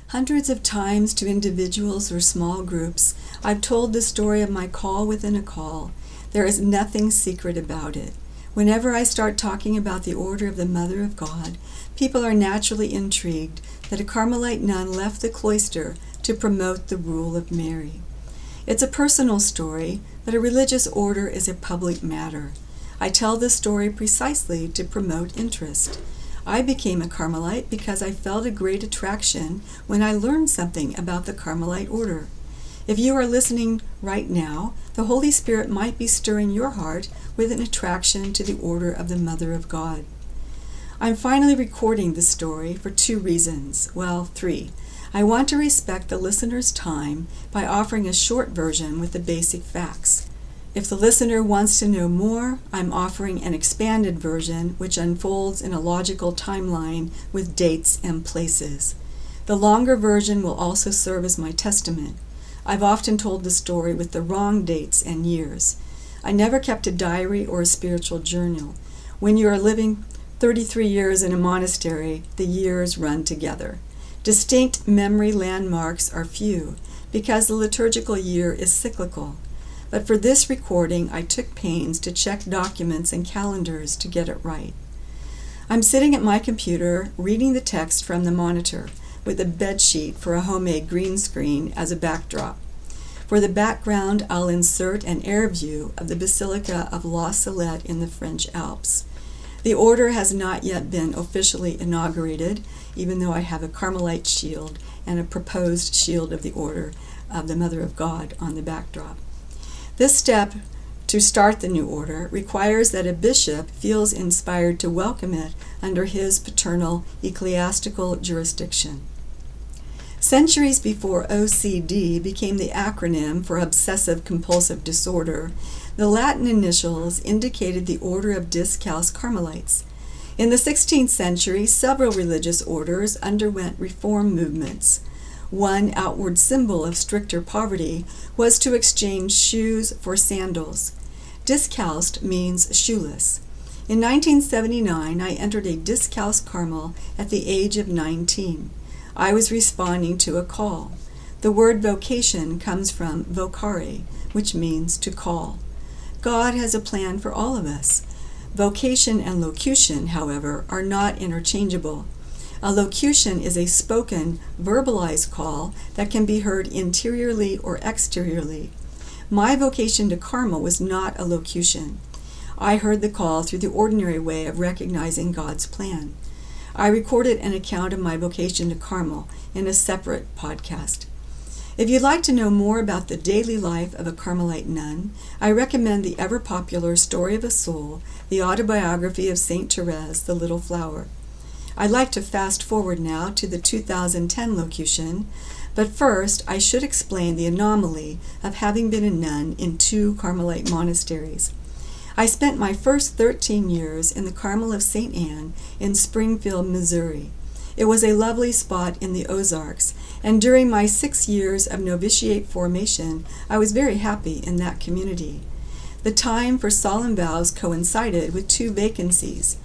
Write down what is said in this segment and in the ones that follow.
Hundreds of times to individuals or small groups, I've told the story of my call within a call. There is nothing secret about it. Whenever I start talking about the order of the Mother of God, people are naturally intrigued that a Carmelite nun left the cloister to promote the rule of Mary. It's a personal story, but a religious order is a public matter. I tell this story precisely to promote interest. I became a Carmelite because I felt a great attraction when I learned something about the Carmelite order. If you are listening right now, the Holy Spirit might be stirring your heart with an attraction to the order of the Mother of God. I'm finally recording this story for 2 reasons. Well, 3. I want to respect the listener's time by offering a short version with the basic facts. If the listener wants to know more, I'm offering an expanded version which unfolds in a logical timeline with dates and places. The longer version will also serve as my testament. I've often told the story with the wrong dates and years. I never kept a diary or a spiritual journal. When you are living 33 years in a monastery, the years run together. Distinct memory landmarks are few because the liturgical year is cyclical. But for this recording, I took pains to check documents and calendars to get it right. I'm sitting at my computer reading the text from the monitor with a bedsheet for a homemade green screen as a backdrop. For the background, I'll insert an air view of the Basilica of La Salette in the French Alps. The order has not yet been officially inaugurated, even though I have a Carmelite shield and a proposed shield of the Order of the Mother of God on the backdrop. This step to start the new order requires that a bishop feels inspired to welcome it under his paternal ecclesiastical jurisdiction. Centuries before OCD became the acronym for obsessive-compulsive disorder, the Latin initials indicated the Order of Discalced Carmelites. In the 16th century, several religious orders underwent reform movements. One outward symbol of stricter poverty was to exchange shoes for sandals. Discalced means shoeless. In 1979, I entered a discalced Carmel at the age of 19. I was responding to a call. The word vocation comes from vocare, which means to call. God has a plan for all of us. Vocation and locution, however, are not interchangeable. A locution is a spoken, verbalized call that can be heard interiorly or exteriorly. My vocation to Carmel was not a locution. I heard the call through the ordinary way of recognizing God's plan. I recorded an account of my vocation to Carmel in a separate podcast. If you'd like to know more about the daily life of a Carmelite nun, I recommend the ever-popular Story of a Soul, the autobiography of St. Therese, the Little Flower. I'd like to fast forward now to the 2010 locution, but first I should explain the anomaly of having been a nun in 2 Carmelite monasteries. I spent my first 13 years in the Carmel of St. Anne in Springfield, Missouri. It was a lovely spot in the Ozarks, and during my 6 years of novitiate formation, I was very happy in that community. The time for solemn vows coincided with 2 vacancies.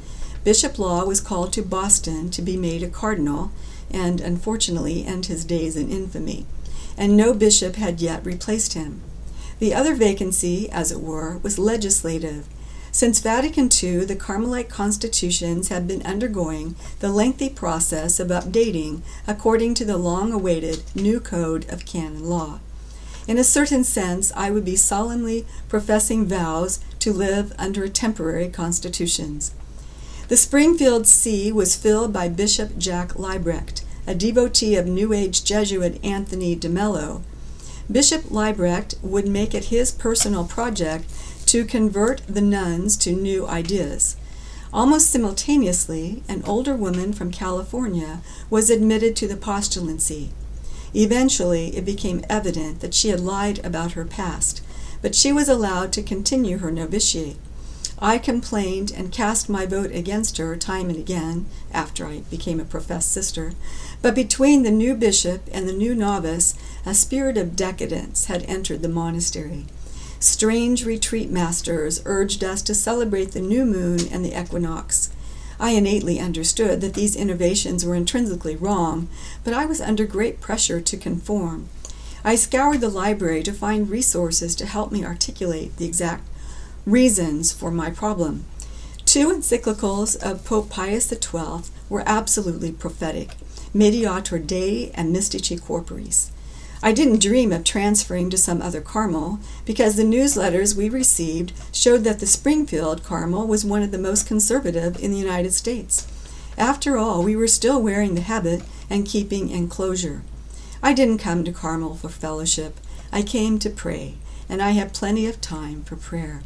Bishop Law was called to Boston to be made a cardinal, and unfortunately end his days in infamy, and no bishop had yet replaced him. The other vacancy, as it were, was legislative. Since Vatican II, the Carmelite constitutions had been undergoing the lengthy process of updating according to the long-awaited new code of canon law. In a certain sense, I would be solemnly professing vows to live under temporary constitutions. The Springfield see was filled by Bishop Jack Liebrecht, a devotee of New Age Jesuit Anthony de Mello. Bishop Liebrecht would make it his personal project to convert the nuns to new ideas. Almost simultaneously, an older woman from California was admitted to the postulancy. Eventually, it became evident that she had lied about her past, but she was allowed to continue her novitiate. I complained and cast my vote against her time and again after I became a professed sister, but between the new bishop and the new novice, a spirit of decadence had entered the monastery. Strange retreat masters urged us to celebrate the new moon and the equinox. I innately understood that these innovations were intrinsically wrong, but I was under great pressure to conform. I scoured the library to find resources to help me articulate the exact reasons for my problem. 2 encyclicals of Pope Pius XII were absolutely prophetic, Mediator Dei and Mystici Corporis. I didn't dream of transferring to some other Carmel because the newsletters we received showed that the Springfield Carmel was one of the most conservative in the United States. After all, we were still wearing the habit and keeping enclosure. I didn't come to Carmel for fellowship. I came to pray, and I have plenty of time for prayer.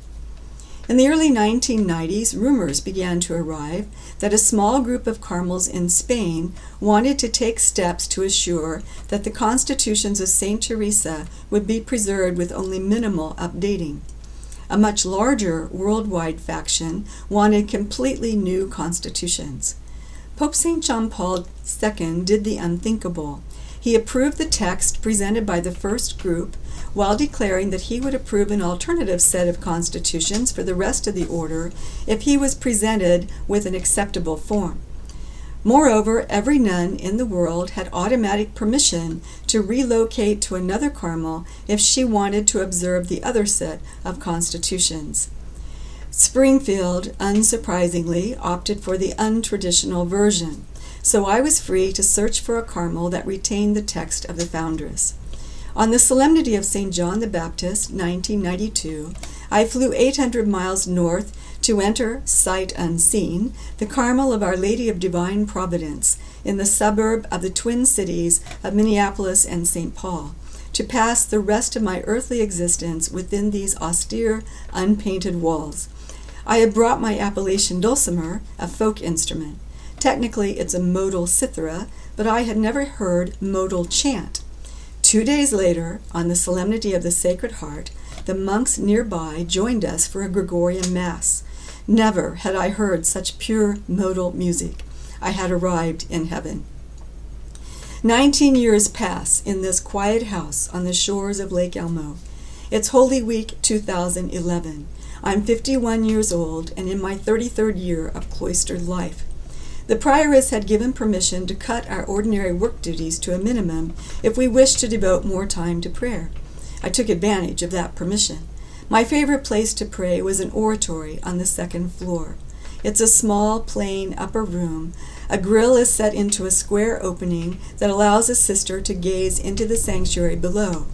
In the early 1990s, rumors began to arrive that a small group of Carmels in Spain wanted to take steps to assure that the constitutions of St. Teresa would be preserved with only minimal updating. A much larger worldwide faction wanted completely new constitutions. Pope St. John Paul II did the unthinkable. He approved the text presented by the first group while declaring that he would approve an alternative set of constitutions for the rest of the order if he was presented with an acceptable form. Moreover, every nun in the world had automatic permission to relocate to another Carmel if she wanted to observe the other set of constitutions. Springfield, unsurprisingly, opted for the untraditional version, so I was free to search for a Carmel that retained the text of the foundress. On the Solemnity of St. John the Baptist, 1992, I flew 800 miles north to enter, sight unseen, the Carmel of Our Lady of Divine Providence in the suburb of the twin cities of Minneapolis and St. Paul, to pass the rest of my earthly existence within these austere, unpainted walls. I had brought my Appalachian dulcimer, a folk instrument. Technically, it's a modal cithara, but I had never heard modal chant. 2 days later, on the Solemnity of the Sacred Heart, the monks nearby joined us for a Gregorian Mass. Never had I heard such pure modal music. I had arrived in heaven. 19 years pass in this quiet house on the shores of Lake Elmo. It's Holy Week 2011. I'm 51 years old and in my 33rd year of cloistered life. The prioress had given permission to cut our ordinary work duties to a minimum if we wished to devote more time to prayer. I took advantage of that permission. My favorite place to pray was an oratory on the 2nd floor. It's a small, plain upper room. A grill is set into a square opening that allows a sister to gaze into the sanctuary below.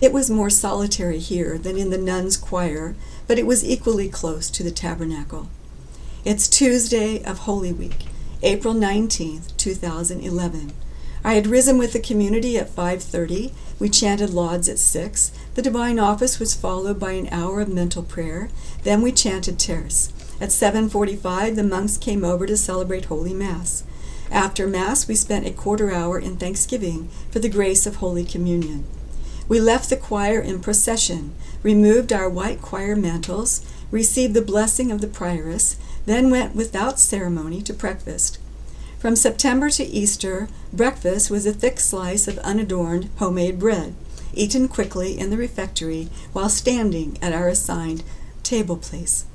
It was more solitary here than in the nuns' choir, but it was equally close to the tabernacle. It's Tuesday of Holy Week, April 19th, 2011. I had risen with the community at 5:30. We chanted lauds at 6. The divine office was followed by an hour of mental prayer. Then we chanted terce. At 7:45, the monks came over to celebrate Holy Mass. After Mass, we spent a quarter hour in thanksgiving for the grace of Holy Communion. We left the choir in procession, removed our white choir mantles, received the blessing of the prioress, then went without ceremony to breakfast. From September to Easter, breakfast was a thick slice of unadorned homemade bread, eaten quickly in the refectory while standing at our assigned table place.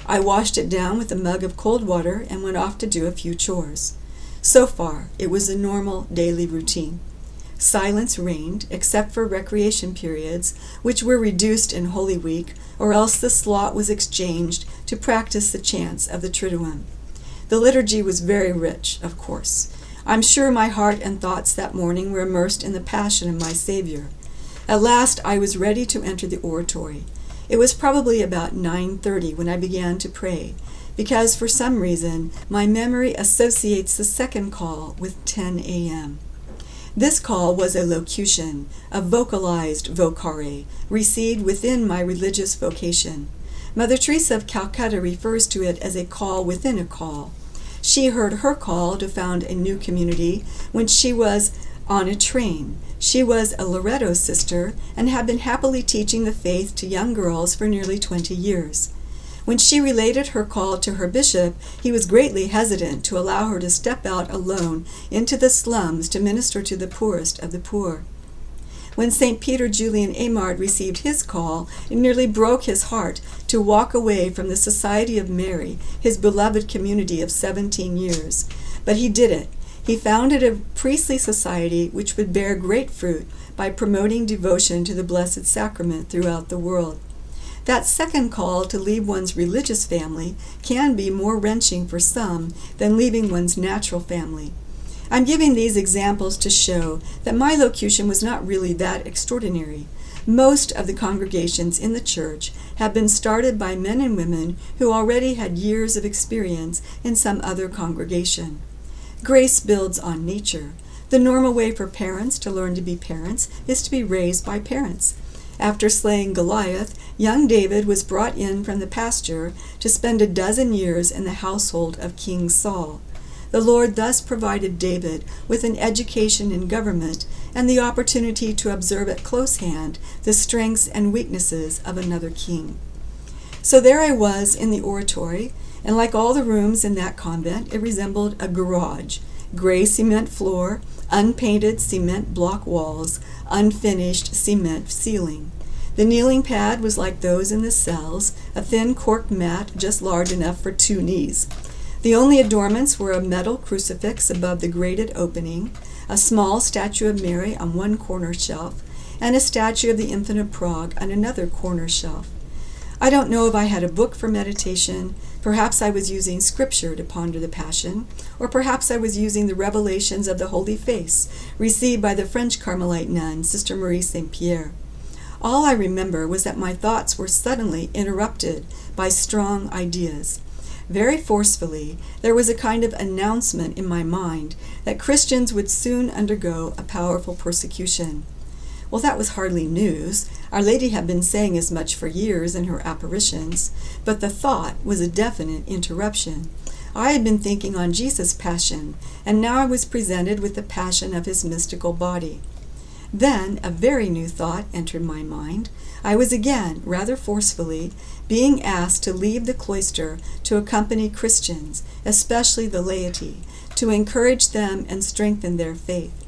I washed it down with a mug of cold water and went off to do a few chores. So far, it was a normal daily routine. Silence reigned, except for recreation periods, which were reduced in Holy Week, or else the slot was exchanged to practice the chants of the Triduum. The liturgy was very rich, of course. I'm sure my heart and thoughts that morning were immersed in the passion of my Savior. At last I was ready to enter the oratory. It was probably about 9:30 when I began to pray, because for some reason my memory associates the second call with 10 a.m. This call was a locution, a vocalized vocare, received within my religious vocation. Mother Teresa of Calcutta refers to it as a call within a call. She heard her call to found a new community when she was on a train. She was a Loreto sister and had been happily teaching the faith to young girls for nearly 20 years. When she related her call to her bishop, he was greatly hesitant to allow her to step out alone into the slums to minister to the poorest of the poor. When St. Peter Julian Eymard received his call, it nearly broke his heart to walk away from the Society of Mary, his beloved community of 17 years. But he did it. He founded a priestly society which would bear great fruit by promoting devotion to the Blessed Sacrament throughout the world. That second call to leave one's religious family can be more wrenching for some than leaving one's natural family. I'm giving these examples to show that my locution was not really that extraordinary. Most of the congregations in the church have been started by men and women who already had years of experience in some other congregation. Grace builds on nature. The normal way for parents to learn to be parents is to be raised by parents. After slaying Goliath, young David was brought in from the pasture to spend a dozen years in the household of King Saul. The Lord thus provided David with an education in government and the opportunity to observe at close hand the strengths and weaknesses of another king. So there I was in the oratory, and like all the rooms in that convent, it resembled a garage. Gray cement floor, unpainted cement block walls, unfinished cement ceiling. The kneeling pad was like those in the cells, a thin cork mat just large enough for 2 knees. The only adornments were a metal crucifix above the grated opening, a small statue of Mary on one corner shelf, and a statue of the Infant of Prague on another corner shelf. I don't know if I had a book for meditation. Perhaps I was using scripture to ponder the Passion, or perhaps I was using the revelations of the Holy Face received by the French Carmelite nun, Sister Marie St. Pierre. All I remember was that my thoughts were suddenly interrupted by strong ideas. Very forcefully, there was a kind of announcement in my mind that Christians would soon undergo a powerful persecution. Well, that was hardly news. Our Lady had been saying as much for years in her apparitions, but the thought was a definite interruption. I had been thinking on Jesus' passion, and now I was presented with the passion of his mystical body. Then a very new thought entered my mind. I was again, rather forcefully, being asked to leave the cloister to accompany Christians, especially the laity, to encourage them and strengthen their faith.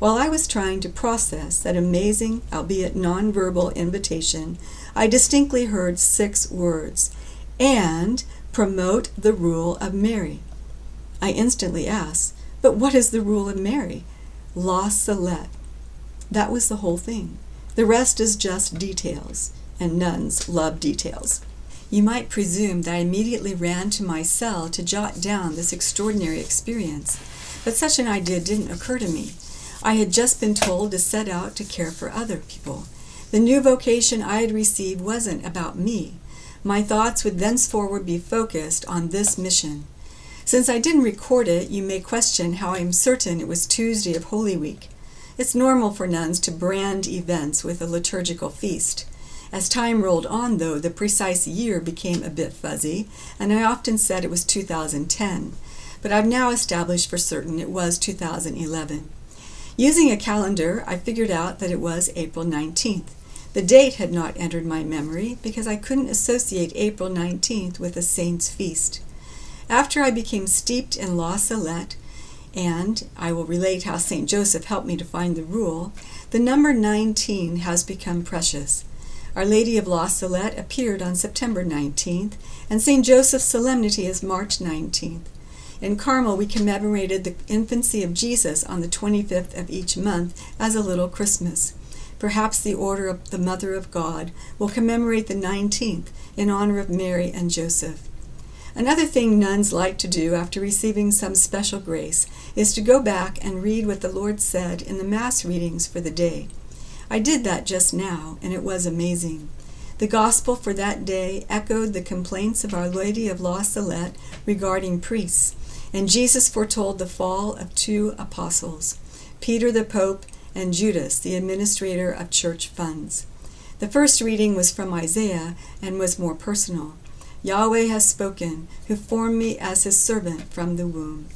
While I was trying to process that amazing, albeit nonverbal invitation, I distinctly heard 6 words, and promote the rule of Mary. I instantly asked, but what is the rule of Mary? La Salette. That was the whole thing. The rest is just details, and nuns love details. You might presume that I immediately ran to my cell to jot down this extraordinary experience, but such an idea didn't occur to me. I had just been told to set out to care for other people. The new vocation I had received wasn't about me. My thoughts would thenceforward be focused on this mission. Since I didn't record it, you may question how I am certain it was Tuesday of Holy Week. It's normal for nuns to brand events with a liturgical feast. As time rolled on, though, the precise year became a bit fuzzy, and I often said it was 2010, but I've now established for certain it was 2011. Using a calendar, I figured out that it was April 19th. The date had not entered my memory because I couldn't associate April 19th with a saint's feast. After I became steeped in La Salette, and I will relate how St. Joseph helped me to find the rule, the number 19 has become precious. Our Lady of La Salette appeared on September 19th, and St. Joseph's solemnity is March 19th. In Carmel, we commemorated the infancy of Jesus on the 25th of each month as a little Christmas. Perhaps the Order of the Mother of God will commemorate the 19th in honor of Mary and Joseph. Another thing nuns like to do after receiving some special grace is to go back and read what the Lord said in the Mass readings for the day. I did that just now, and it was amazing. The Gospel for that day echoed the complaints of Our Lady of La Salette regarding priests, and Jesus foretold the fall of 2 apostles, Peter the Pope and Judas, the administrator of church funds. The first reading was from Isaiah and was more personal. Yahweh has spoken, who formed me as his servant from the womb.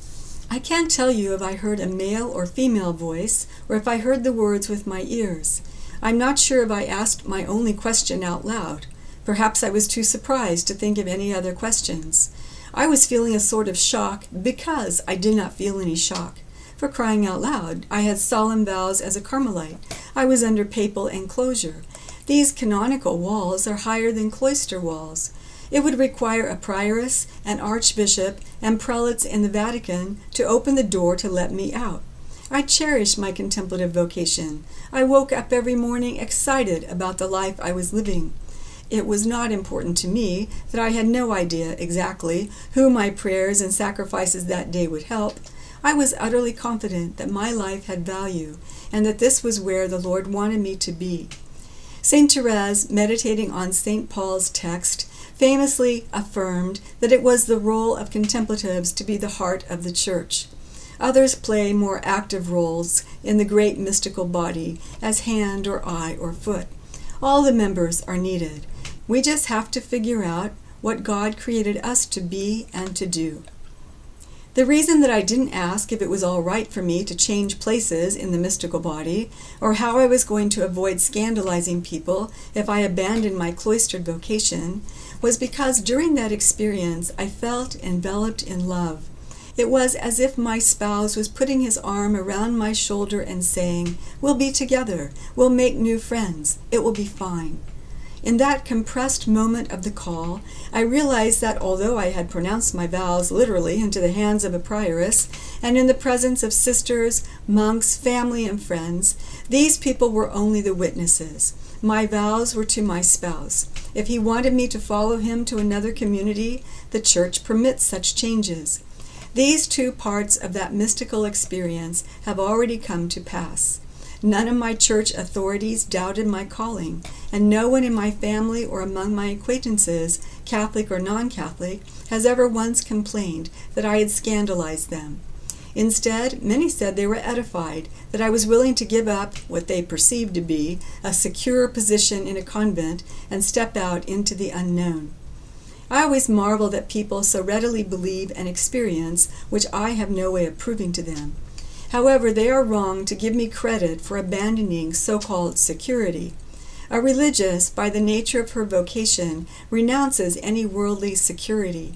I can't tell you if I heard a male or female voice, or if I heard the words with my ears. I'm not sure if I asked my only question out loud. Perhaps I was too surprised to think of any other questions. I was feeling a sort of shock because I did not feel any shock. For crying out loud, I had solemn vows as a Carmelite. I was under papal enclosure. These canonical walls are higher than cloister walls. It would require a prioress, an archbishop, and prelates in the Vatican to open the door to let me out. I cherished my contemplative vocation. I woke up every morning excited about the life I was living. It was not important to me that I had no idea exactly who my prayers and sacrifices that day would help. I was utterly confident that my life had value and that this was where the Lord wanted me to be. Saint Therese, meditating on St. Paul's text, famously affirmed that it was the role of contemplatives to be the heart of the Church. Others play more active roles in the great mystical body as hand or eye or foot. All the members are needed. We just have to figure out what God created us to be and to do. The reason that I didn't ask if it was all right for me to change places in the mystical body, or how I was going to avoid scandalizing people if I abandoned my cloistered vocation, was because during that experience I felt enveloped in love. It was as if my spouse was putting his arm around my shoulder and saying, "We'll be together, we'll make new friends, it will be fine." In that compressed moment of the call, I realized that although I had pronounced my vows literally into the hands of a prioress, and in the presence of sisters, monks, family, and friends, these people were only the witnesses. My vows were to my spouse. If he wanted me to follow him to another community, the Church permits such changes. These two parts of that mystical experience have already come to pass. None of my church authorities doubted my calling, and no one in my family or among my acquaintances, Catholic or non-Catholic, has ever once complained that I had scandalized them. Instead, many said they were edified, that I was willing to give up what they perceived to be a secure position in a convent and step out into the unknown. I always marvel that people so readily believe and experience which I have no way of proving to them. However, they are wrong to give me credit for abandoning so-called security. A religious, by the nature of her vocation, renounces any worldly security.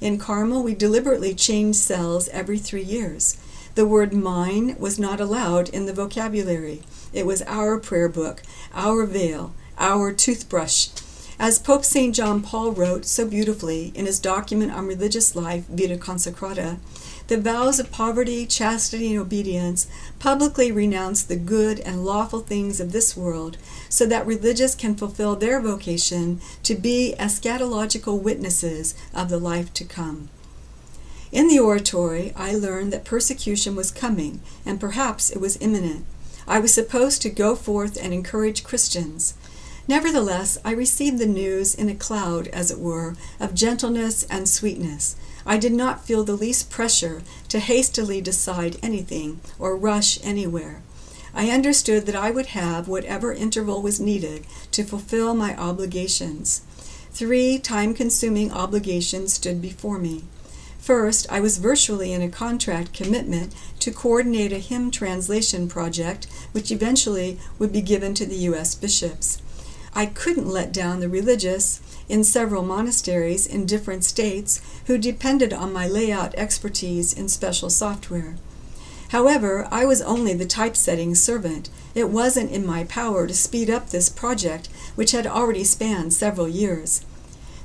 In Carmel, we deliberately changed cells every 3 years. The word mine was not allowed in the vocabulary. It was our prayer book, our veil, our toothbrush. As Pope St. John Paul wrote so beautifully in his document on religious life, Vita Consecrata, the vows of poverty, chastity, and obedience publicly renounce the good and lawful things of this world so that religious can fulfill their vocation to be eschatological witnesses of the life to come. In the oratory, I learned that persecution was coming, and perhaps it was imminent. I was supposed to go forth and encourage Christians. Nevertheless, I received the news in a cloud, as it were, of gentleness and sweetness. I did not feel the least pressure to hastily decide anything or rush anywhere. I understood that I would have whatever interval was needed to fulfill my obligations. 3 time-consuming obligations stood before me. First, I was virtually in a contract commitment to coordinate a hymn translation project, which eventually would be given to the U.S. bishops. I couldn't let down the religious in several monasteries in different states who depended on my layout expertise in special software. However, I was only the typesetting servant. It wasn't in my power to speed up this project, which had already spanned several years.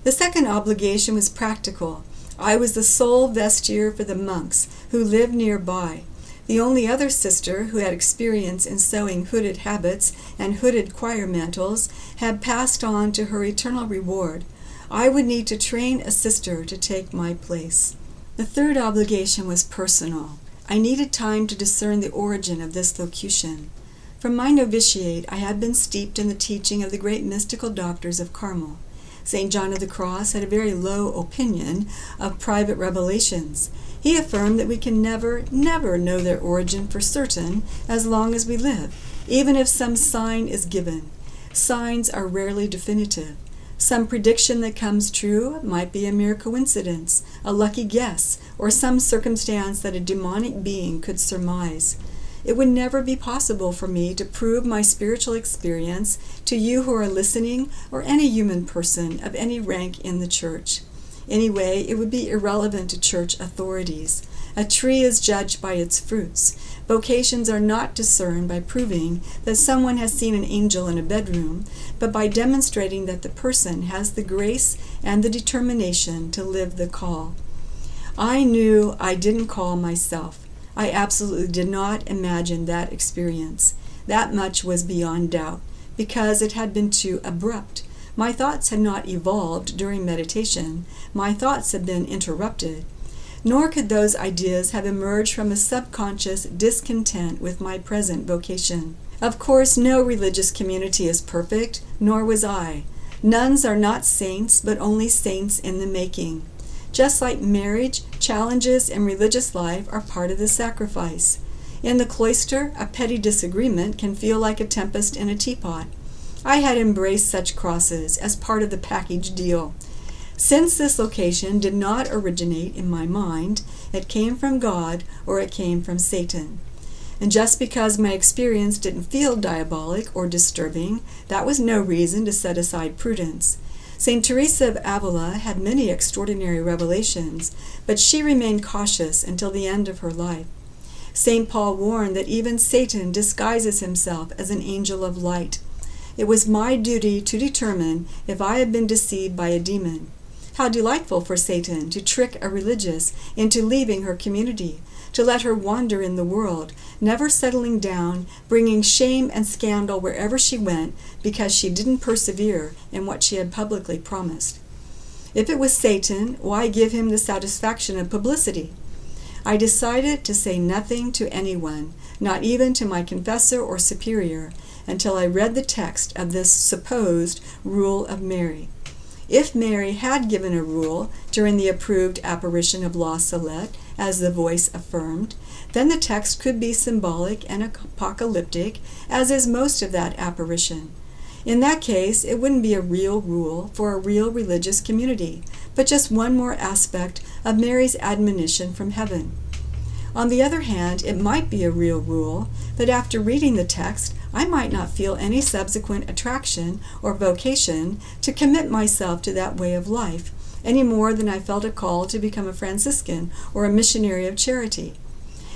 The second obligation was practical. I was the sole vestier for the monks who lived nearby. The only other sister who had experience in sewing hooded habits and hooded choir mantles had passed on to her eternal reward. I would need to train a sister to take my place. The third obligation was personal. I needed time to discern the origin of this locution. From my novitiate, I had been steeped in the teaching of the great mystical doctors of Carmel. St. John of the Cross had a very low opinion of private revelations. He affirmed that we can never know their origin for certain as long as we live, even if some sign is given. Signs are rarely definitive. Some prediction that comes true might be a mere coincidence, a lucky guess, or some circumstance that a demonic being could surmise. It would never be possible for me to prove my spiritual experience to you who are listening or any human person of any rank in the Church. Anyway, it would be irrelevant to church authorities. A tree is judged by its fruits. Vocations are not discerned by proving that someone has seen an angel in a bedroom, but by demonstrating that the person has the grace and the determination to live the call. I knew I didn't call myself. I absolutely did not imagine that experience. That much was beyond doubt, because it had been too abrupt. My thoughts had not evolved during meditation. My thoughts had been interrupted. Nor could those ideas have emerged from a subconscious discontent with my present vocation. Of course, no religious community is perfect, nor was I. Nuns are not saints, but only saints in the making. Just like marriage, challenges in religious life are part of the sacrifice. In the cloister, a petty disagreement can feel like a tempest in a teapot. I had embraced such crosses as part of the package deal. Since this location did not originate in my mind, it came from God or it came from Satan. And just because my experience didn't feel diabolic or disturbing, that was no reason to set aside prudence. St. Teresa of Avila had many extraordinary revelations, but she remained cautious until the end of her life. St. Paul warned that even Satan disguises himself as an angel of light. It was my duty to determine if I had been deceived by a demon. How delightful for Satan to trick a religious into leaving her community, to let her wander in the world, never settling down, bringing shame and scandal wherever she went because she didn't persevere in what she had publicly promised. If it was Satan, why give him the satisfaction of publicity? I decided to say nothing to anyone, not even to my confessor or superior, until I read the text of this supposed rule of Mary. If Mary had given a rule during the approved apparition of La Salette, as the voice affirmed, then the text could be symbolic and apocalyptic, as is most of that apparition. In that case, it wouldn't be a real rule for a real religious community, but just one more aspect of Mary's admonition from heaven. On the other hand, it might be a real rule, but after reading the text, I might not feel any subsequent attraction or vocation to commit myself to that way of life, any more than I felt a call to become a Franciscan or a missionary of charity.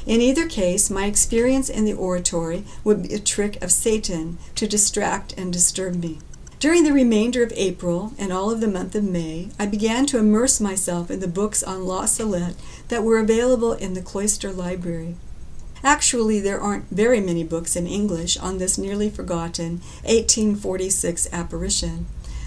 In either case, my experience in the oratory would be a trick of Satan to distract and disturb me. During the remainder of April and all of the month of May, I began to immerse myself in the books on La Salette that were available in the cloister library. Actually, there aren't very many books in English on this nearly forgotten 1846 apparition,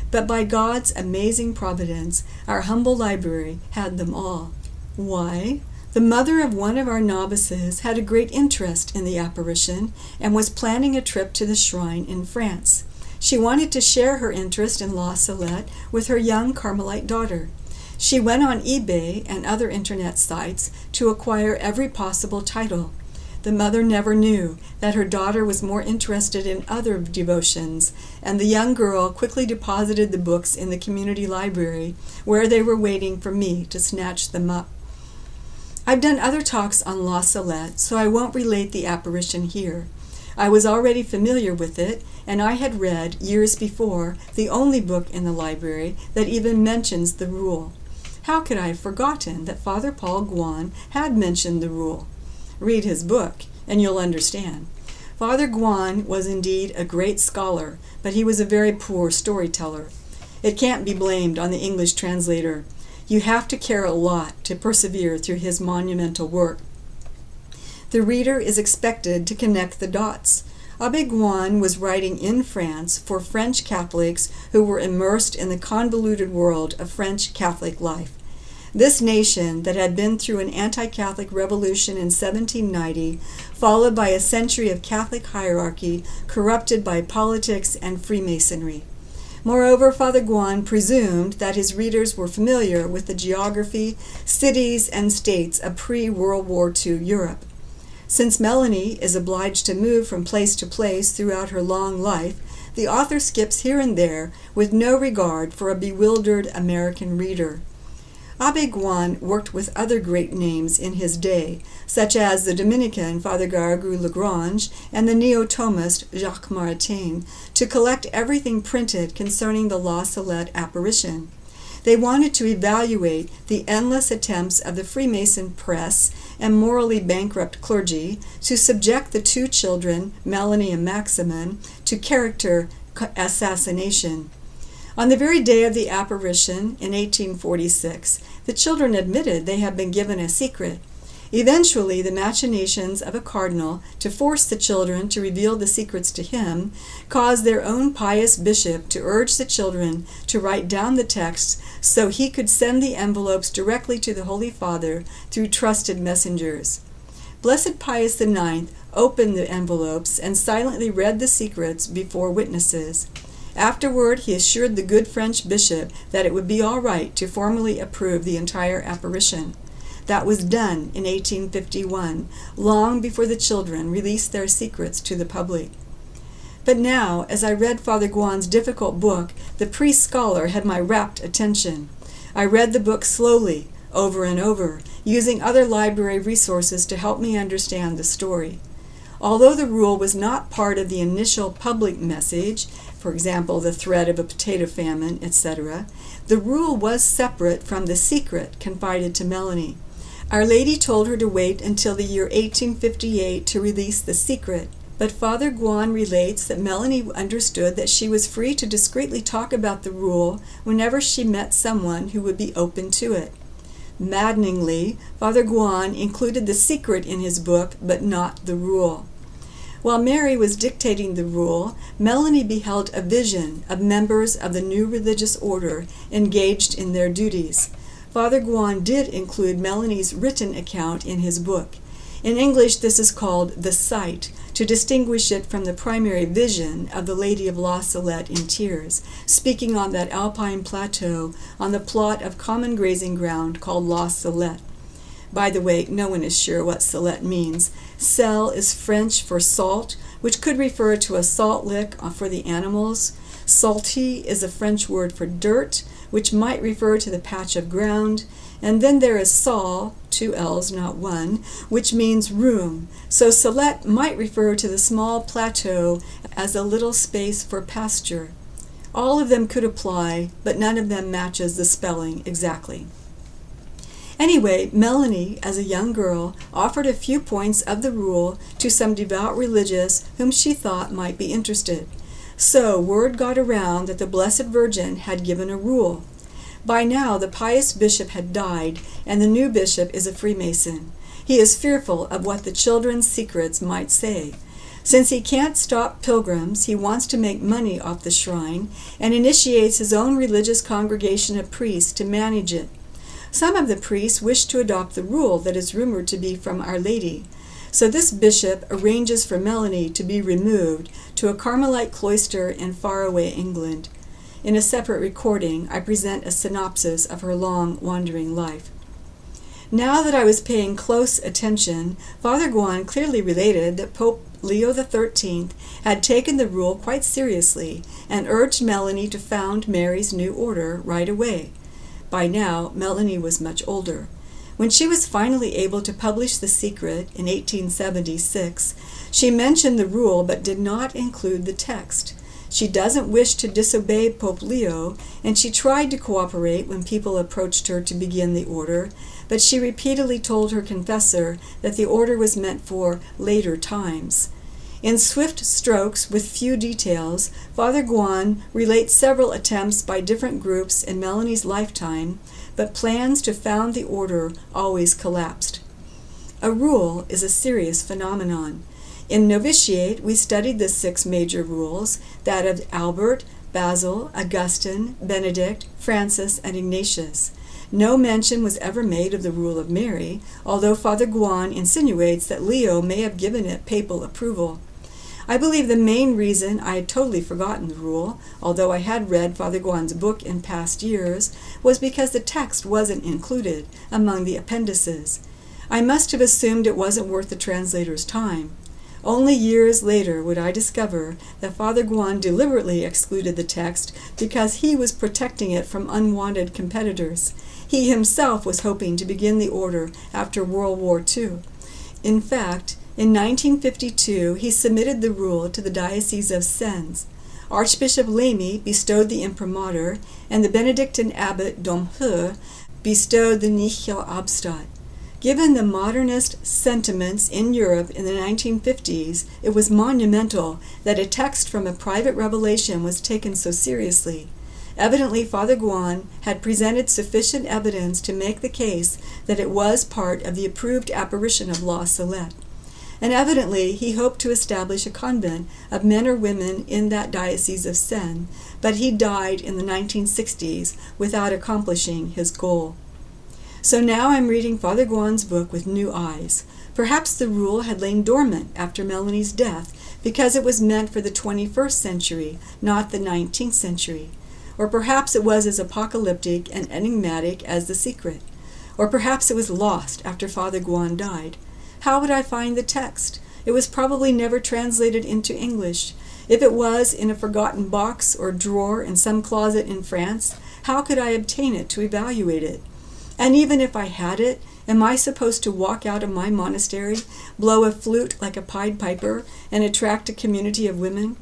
but by God's amazing providence, our humble library had them all. Why? The mother of one of our novices had a great interest in the apparition and was planning a trip to the shrine in France. She wanted to share her interest in La Salette with her young Carmelite daughter. She went on eBay and other internet sites to acquire every possible title. The mother never knew that her daughter was more interested in other devotions, and the young girl quickly deposited the books in the community library, where they were waiting for me to snatch them up. I've done other talks on La Salette, so I won't relate the apparition here. I was already familiar with it, and I had read, years before, the only book in the library that even mentions the rule. How could I have forgotten that Father Paul Guan had mentioned the rule? Read his book, and you'll understand. Father Guan was indeed a great scholar, but he was a very poor storyteller. It can't be blamed on the English translator. You have to care a lot to persevere through his monumental work. The reader is expected to connect the dots. Abbé Guan was writing in France for French Catholics who were immersed in the convoluted world of French Catholic life. This nation that had been through an anti-Catholic revolution in 1790, followed by a century of Catholic hierarchy corrupted by politics and Freemasonry. Moreover, Father Guan presumed that his readers were familiar with the geography, cities, and states of pre-World War II Europe. Since Melanie is obliged to move from place to place throughout her long life, the author skips here and there with no regard for a bewildered American reader. Abbé Guan worked with other great names in his day, such as the Dominican Father Garrigou-Lagrange and the Neo-Thomist Jacques Maritain, to collect everything printed concerning the La Salette apparition. They wanted to evaluate the endless attempts of the Freemason press and morally bankrupt clergy to subject the two children, Melanie and Maximin, to character assassination. On the very day of the apparition in 1846, the children admitted they had been given a secret. Eventually, the machinations of a cardinal to force the children to reveal the secrets to him caused their own pious bishop to urge the children to write down the texts so he could send the envelopes directly to the Holy Father through trusted messengers. Blessed Pius IX opened the envelopes and silently read the secrets before witnesses. Afterward, he assured the good French bishop that it would be all right to formally approve the entire apparition. That was done in 1851, long before the children released their secrets to the public. But now, as I read Father Guan's difficult book, the priest-scholar had my rapt attention. I read the book slowly, over and over, using other library resources to help me understand the story. Although the rule was not part of the initial public message, for example, the threat of a potato famine, etc., the rule was separate from the secret confided to Melanie. Our Lady told her to wait until the year 1858 to release the secret, but Father Guan relates that Melanie understood that she was free to discreetly talk about the rule whenever she met someone who would be open to it. Maddeningly, Father Guan included the secret in his book, but not the rule. While Mary was dictating the rule, Melanie beheld a vision of members of the new religious order engaged in their duties. Father Guan did include Melanie's written account in his book. In English, this is called the sight, to distinguish it from the primary vision of the Lady of La Salette in tears, speaking on that alpine plateau on the plot of common grazing ground called La Salette. By the way, no one is sure what Salette means. Selle is French for salt, which could refer to a salt lick for the animals. Salty is a French word for dirt, which might refer to the patch of ground. And then there is Saul, 2 L's, not 1, which means room. So Salette might refer to the small plateau as a little space for pasture. All of them could apply, but none of them matches the spelling exactly. Anyway, Melanie, as a young girl, offered a few points of the rule to some devout religious whom she thought might be interested. So word got around that the Blessed Virgin had given a rule. By now the pious bishop had died, and the new bishop is a Freemason. He is fearful of what the children's secrets might say. Since he can't stop pilgrims, he wants to make money off the shrine, and initiates his own religious congregation of priests to manage it. Some of the priests wish to adopt the rule that is rumored to be from Our Lady. So this bishop arranges for Melanie to be removed to a Carmelite cloister in faraway England. In a separate recording, I present a synopsis of her long, wandering life. Now that I was paying close attention, Father Guan clearly related that Pope Leo XIII had taken the rule quite seriously and urged Melanie to found Mary's new order right away. By now, Melanie was much older. When she was finally able to publish The Secret in 1876, she mentioned the rule but did not include the text. She doesn't wish to disobey Pope Leo, and she tried to cooperate when people approached her to begin the order, but she repeatedly told her confessor that the order was meant for later times. In swift strokes, with few details, Father Guan relates several attempts by different groups in Melanie's lifetime, but plans to found the order always collapsed. A rule is a serious phenomenon. In novitiate, we studied the 6 major rules, that of Albert, Basil, Augustine, Benedict, Francis, and Ignatius. No mention was ever made of the rule of Mary, although Father Guan insinuates that Leo may have given it papal approval. I believe the main reason I had totally forgotten the rule, although I had read Father Guan's book in past years, was because the text wasn't included among the appendices. I must have assumed it wasn't worth the translator's time. Only years later would I discover that Father Guan deliberately excluded the text because he was protecting it from unwanted competitors. He himself was hoping to begin the order after World War II. In fact, in 1952, he submitted the rule to the Diocese of Sens. Archbishop Lamy bestowed the imprimatur, and the Benedictine abbot Domherr bestowed the Nihil Obstat. Given the modernist sentiments in Europe in the 1950s, it was monumental that a text from a private revelation was taken so seriously. Evidently, Father Guan had presented sufficient evidence to make the case that it was part of the approved apparition of La Salette. And evidently, he hoped to establish a convent of men or women in that diocese of Seine, but he died in the 1960s without accomplishing his goal. So now I'm reading Father Guan's book with new eyes. Perhaps the rule had lain dormant after Melanie's death because it was meant for the 21st century, not the 19th century. Or perhaps it was as apocalyptic and enigmatic as The Secret. Or perhaps it was lost after Father Guan died. How would I find the text? It was probably never translated into English. If it was in a forgotten box or drawer in some closet in France, how could I obtain it to evaluate it? And even if I had it, am I supposed to walk out of my monastery, blow a flute like a Pied Piper, and attract a community of women?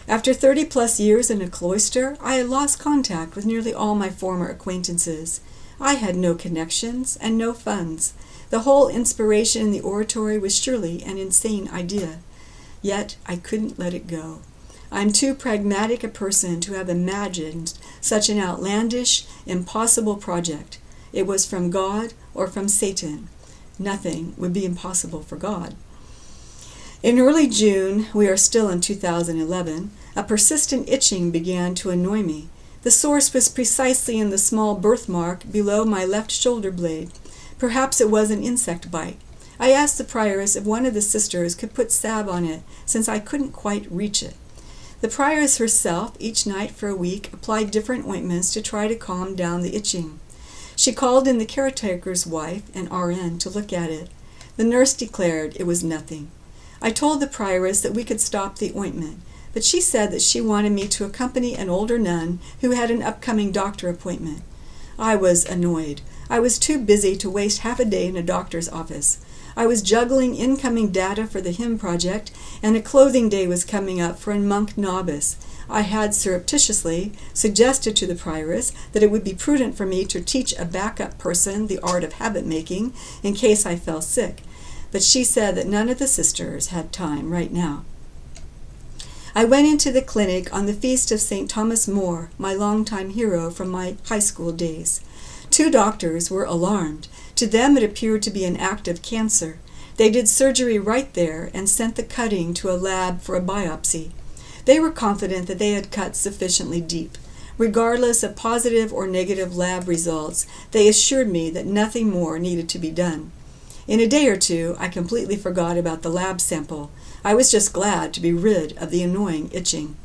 After 30-plus years in a cloister, I had lost contact with nearly all my former acquaintances. I had no connections and no funds. The whole inspiration in the oratory was surely an insane idea. Yet I couldn't let it go. I'm too pragmatic a person to have imagined such an outlandish, impossible project. It was from God or from Satan. Nothing would be impossible for God. In early June, we are still in 2011, a persistent itching began to annoy me. The source was precisely in the small birthmark below my left shoulder blade. Perhaps it was an insect bite. I asked the prioress if one of the sisters could put salve on it, since I couldn't quite reach it. The prioress herself, each night for a week, applied different ointments to try to calm down the itching. She called in the caretaker's wife, an RN, to look at it. The nurse declared it was nothing. I told the prioress that we could stop the ointment, but she said that she wanted me to accompany an older nun who had an upcoming doctor appointment. I was annoyed. I was too busy to waste half a day in a doctor's office. I was juggling incoming data for the hymn project, and a clothing day was coming up for a monk novice. I had surreptitiously suggested to the prioress that it would be prudent for me to teach a backup person the art of habit making in case I fell sick, but she said that none of the sisters had time right now. I went into the clinic on the feast of St. Thomas More, my longtime hero from my high school days. 2 doctors were alarmed. To them it appeared to be an active cancer. They did surgery right there and sent the cutting to a lab for a biopsy. They were confident that they had cut sufficiently deep. Regardless of positive or negative lab results, they assured me that nothing more needed to be done. In a day or two, I completely forgot about the lab sample. I was just glad to be rid of the annoying itching.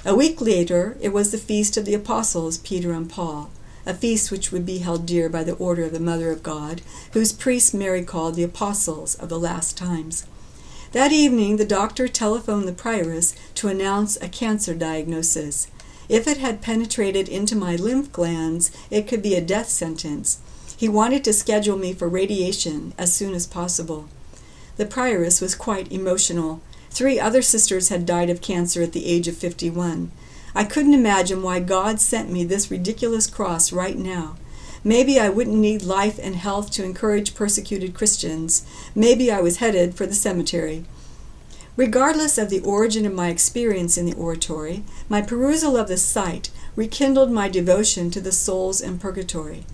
A week later, it was the feast of the apostles Peter and Paul, a feast which would be held dear by the order of the Mother of God, whose priests Mary called the apostles of the last times. That evening, the doctor telephoned the prioress to announce a cancer diagnosis. If it had penetrated into my lymph glands, it could be a death sentence. He wanted to schedule me for radiation as soon as possible. The prioress was quite emotional. 3 other sisters had died of cancer at the age of 51. I couldn't imagine why God sent me this ridiculous cross right now. Maybe I wouldn't need life and health to encourage persecuted Christians. Maybe I was headed for the cemetery. Regardless of the origin of my experience in the oratory, my perusal of the site rekindled my devotion to the souls in purgatory.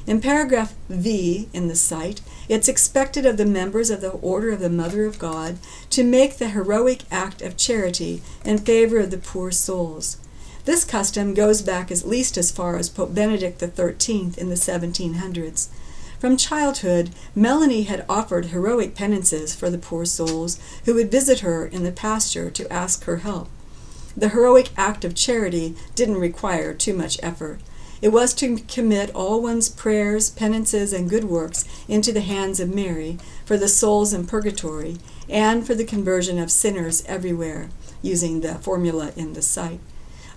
In paragraph V in the site, it's expected of the members of the Order of the Mother of God to make the heroic act of charity in favor of the poor souls. This custom goes back at least as far as Pope Benedict XIII in the 1700s. From childhood, Melanie had offered heroic penances for the poor souls who would visit her in the pasture to ask her help. The heroic act of charity didn't require too much effort. It was to commit all one's prayers, penances, and good works into the hands of Mary for the souls in purgatory and for the conversion of sinners everywhere, using the formula in the site.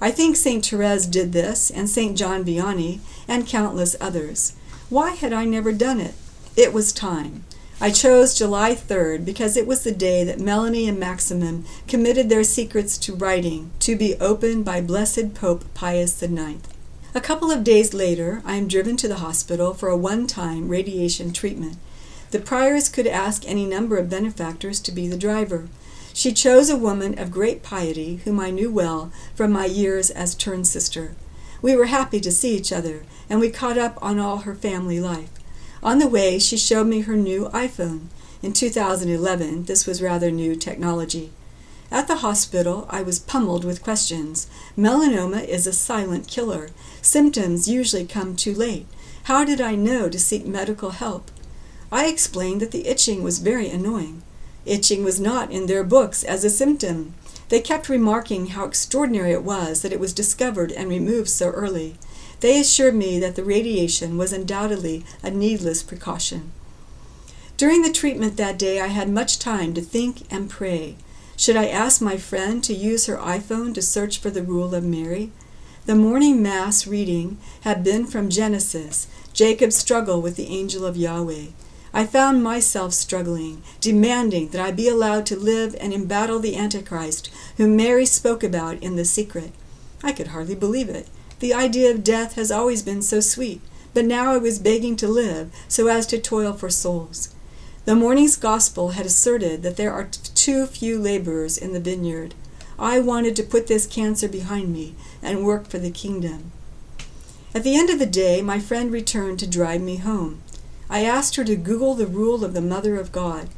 I think St. Therese did this, and St. John Vianney, and countless others. Why had I never done it? It was time. I chose July 3rd because it was the day that Melanie and Maximum committed their secrets to writing, to be opened by Blessed Pope Pius IX. A couple of days later, I am driven to the hospital for a one-time radiation treatment. The prioress could ask any number of benefactors to be the driver. She chose a woman of great piety whom I knew well from my years as turn sister. We were happy to see each other, and we caught up on all her family life. On the way, she showed me her new iPhone. In 2011, this was rather new technology. At the hospital, I was pummeled with questions. Melanoma is a silent killer. Symptoms usually come too late. How did I know to seek medical help? I explained that the itching was very annoying. Itching was not in their books as a symptom. They kept remarking how extraordinary it was that it was discovered and removed so early. They assured me that the radiation was undoubtedly a needless precaution. During the treatment that day, I had much time to think and pray. Should I ask my friend to use her iPhone to search for the Rule of Mary? The morning Mass reading had been from Genesis, Jacob's struggle with the angel of Yahweh. I found myself struggling, demanding that I be allowed to live and embattle the Antichrist, whom Mary spoke about in The Secret. I could hardly believe it. The idea of death has always been so sweet, but now I was begging to live so as to toil for souls. The morning's gospel had asserted that there are too few laborers in the vineyard. I wanted to put this cancer behind me and work for the kingdom. At the end of the day, my friend returned to drive me home. I asked her to Google the Rule of the Mother of God.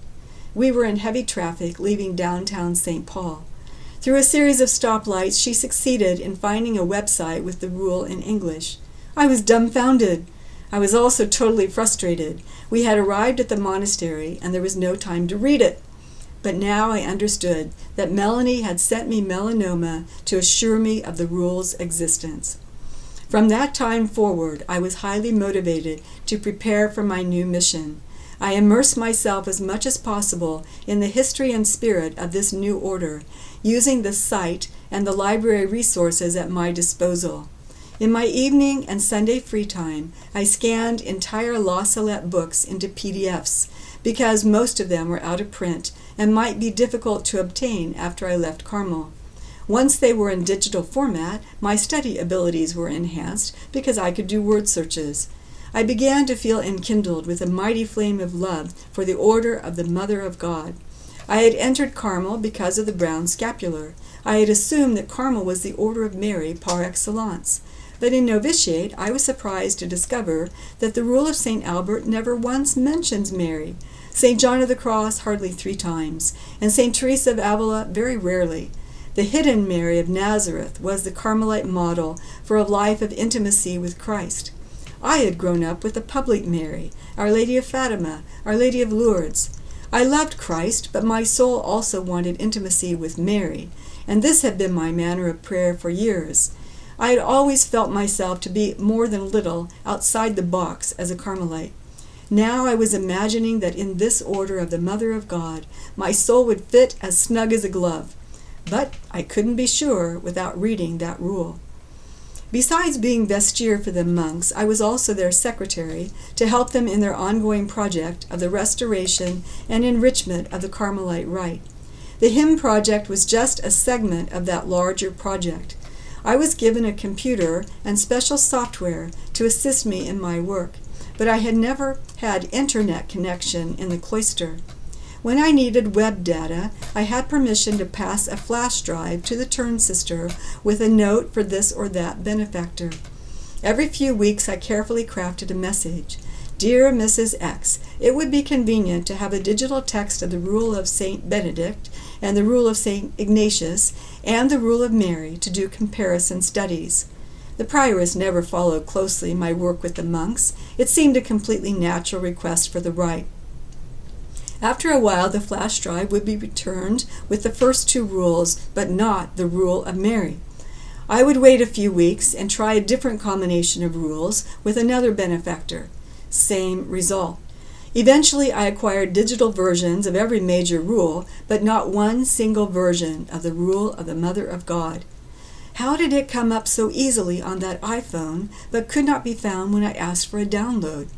We were in heavy traffic leaving downtown St. Paul. Through a series of stoplights, she succeeded in finding a website with the rule in English. I was dumbfounded. I was also totally frustrated. We had arrived at the monastery, and there was no time to read it. But now I understood that Melanie had sent me melanoma to assure me of the rule's existence. From that time forward, I was highly motivated to prepare for my new mission. I immersed myself as much as possible in the history and spirit of this new order, using the site and the library resources at my disposal. In my evening and Sunday free time, I scanned entire La Salette books into PDFs, because most of them were out of print and might be difficult to obtain after I left Carmel. Once they were in digital format, my study abilities were enhanced because I could do word searches. I began to feel enkindled with a mighty flame of love for the order of the Mother of God. I had entered Carmel because of the brown scapular. I had assumed that Carmel was the order of Mary par excellence. But in novitiate, I was surprised to discover that the Rule of St. Albert never once mentions Mary, St. John of the Cross hardly 3 times, and St. Teresa of Avila very rarely. The hidden Mary of Nazareth was the Carmelite model for a life of intimacy with Christ. I had grown up with the public Mary, Our Lady of Fatima, Our Lady of Lourdes. I loved Christ, but my soul also wanted intimacy with Mary, and this had been my manner of prayer for years. I had always felt myself to be more than a little outside the box as a Carmelite. Now I was imagining that in this order of the Mother of God, my soul would fit as snug as a glove. But I couldn't be sure without reading that rule. Besides being vestiaire for the monks, I was also their secretary to help them in their ongoing project of the restoration and enrichment of the Carmelite rite. The hymn project was just a segment of that larger project. I was given a computer and special software to assist me in my work, but I had never had internet connection in the cloister. When I needed web data, I had permission to pass a flash drive to the turn sister with a note for this or that benefactor. Every few weeks I carefully crafted a message. Dear Mrs. X, it would be convenient to have a digital text of the Rule of St. Benedict and the Rule of St. Ignatius and the Rule of Mary to do comparison studies. The prioress never followed closely my work with the monks. It seemed a completely natural request for the rite. After a while, the flash drive would be returned with the first 2 rules, but not the Rule of Mary. I would wait a few weeks and try a different combination of rules with another benefactor. Same result. Eventually, I acquired digital versions of every major rule, but not one single version of the Rule of the Mother of God. How did it come up so easily on that iPhone, but could not be found when I asked for a download?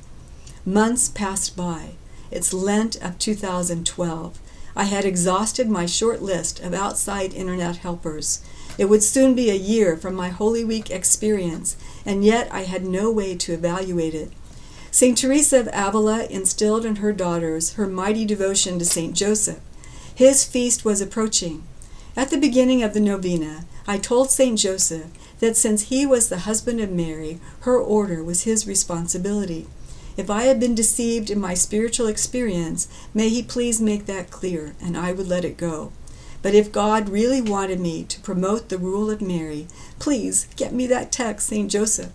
Months passed by. It's Lent of 2012. I had exhausted my short list of outside internet helpers. It would soon be a year from my Holy Week experience, and yet I had no way to evaluate it. St. Teresa of Avila instilled in her daughters her mighty devotion to St. Joseph. His feast was approaching. At the beginning of the novena, I told St. Joseph that since he was the husband of Mary, her order was his responsibility. If I had been deceived in my spiritual experience, may he please make that clear, and I would let it go. But if God really wanted me to promote the rule of Mary, please get me that text, St. Joseph.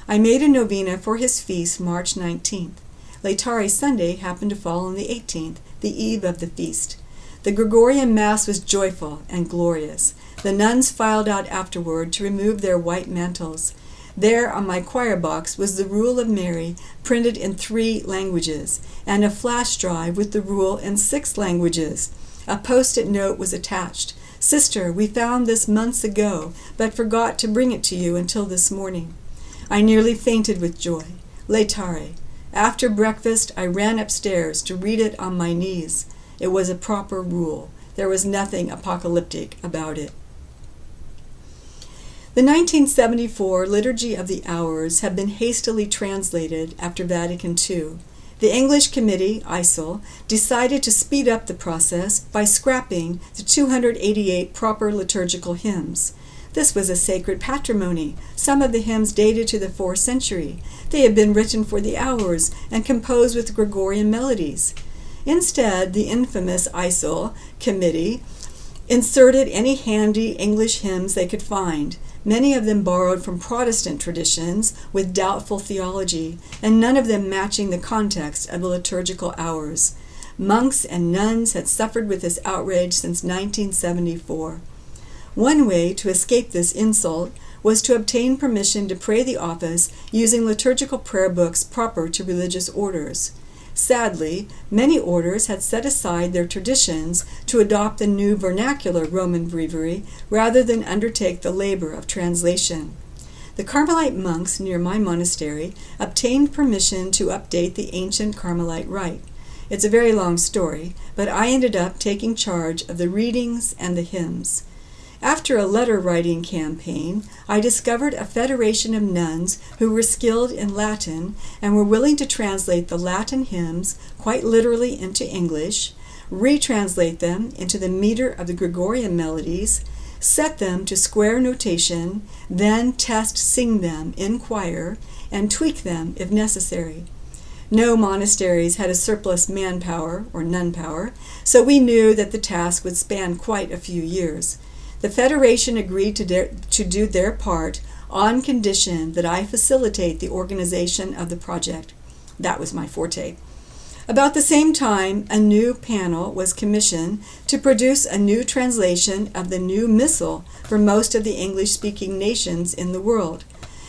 I made a novena for his feast March 19th. Laetare Sunday happened to fall on the 18th, the eve of the feast. The Gregorian Mass was joyful and glorious. The nuns filed out afterward to remove their white mantles. There on my choir box was the Rule of Mary printed in 3 languages, and a flash drive with the rule in 6 languages. A post-it note was attached. "Sister, we found this months ago, but forgot to bring it to you until this morning." I nearly fainted with joy. Laetare. After breakfast, I ran upstairs to read it on my knees. It was a proper rule. There was nothing apocalyptic about it. The 1974 Liturgy of the Hours have been hastily translated after Vatican II. The English Committee, ICEL, decided to speed up the process by scrapping the 288 proper liturgical hymns. This was a sacred patrimony. Some of the hymns dated to the 4th century. They had been written for the hours and composed with Gregorian melodies. Instead, the infamous ICEL Committee inserted any handy English hymns they could find, many of them borrowed from Protestant traditions with doubtful theology, and none of them matching the context of the liturgical hours. Monks and nuns had suffered with this outrage since 1974. One way to escape this insult was to obtain permission to pray the office using liturgical prayer books proper to religious orders. Sadly, many orders had set aside their traditions to adopt the new vernacular Roman breviary rather than undertake the labor of translation. The Carmelite monks near my monastery obtained permission to update the ancient Carmelite rite. It's a very long story, but I ended up taking charge of the readings and the hymns. After a letter-writing campaign, I discovered a federation of nuns who were skilled in Latin and were willing to translate the Latin hymns quite literally into English, retranslate them into the meter of the Gregorian melodies, set them to square notation, then sing them in choir, and tweak them if necessary. No monasteries had a surplus manpower or nun power, so we knew that the task would span quite a few years. The Federation agreed to do their part on condition that I facilitate the organization of the project. That was my forte. About the same time, a new panel was commissioned to produce a new translation of the new Missal for most of the English-speaking nations in the world.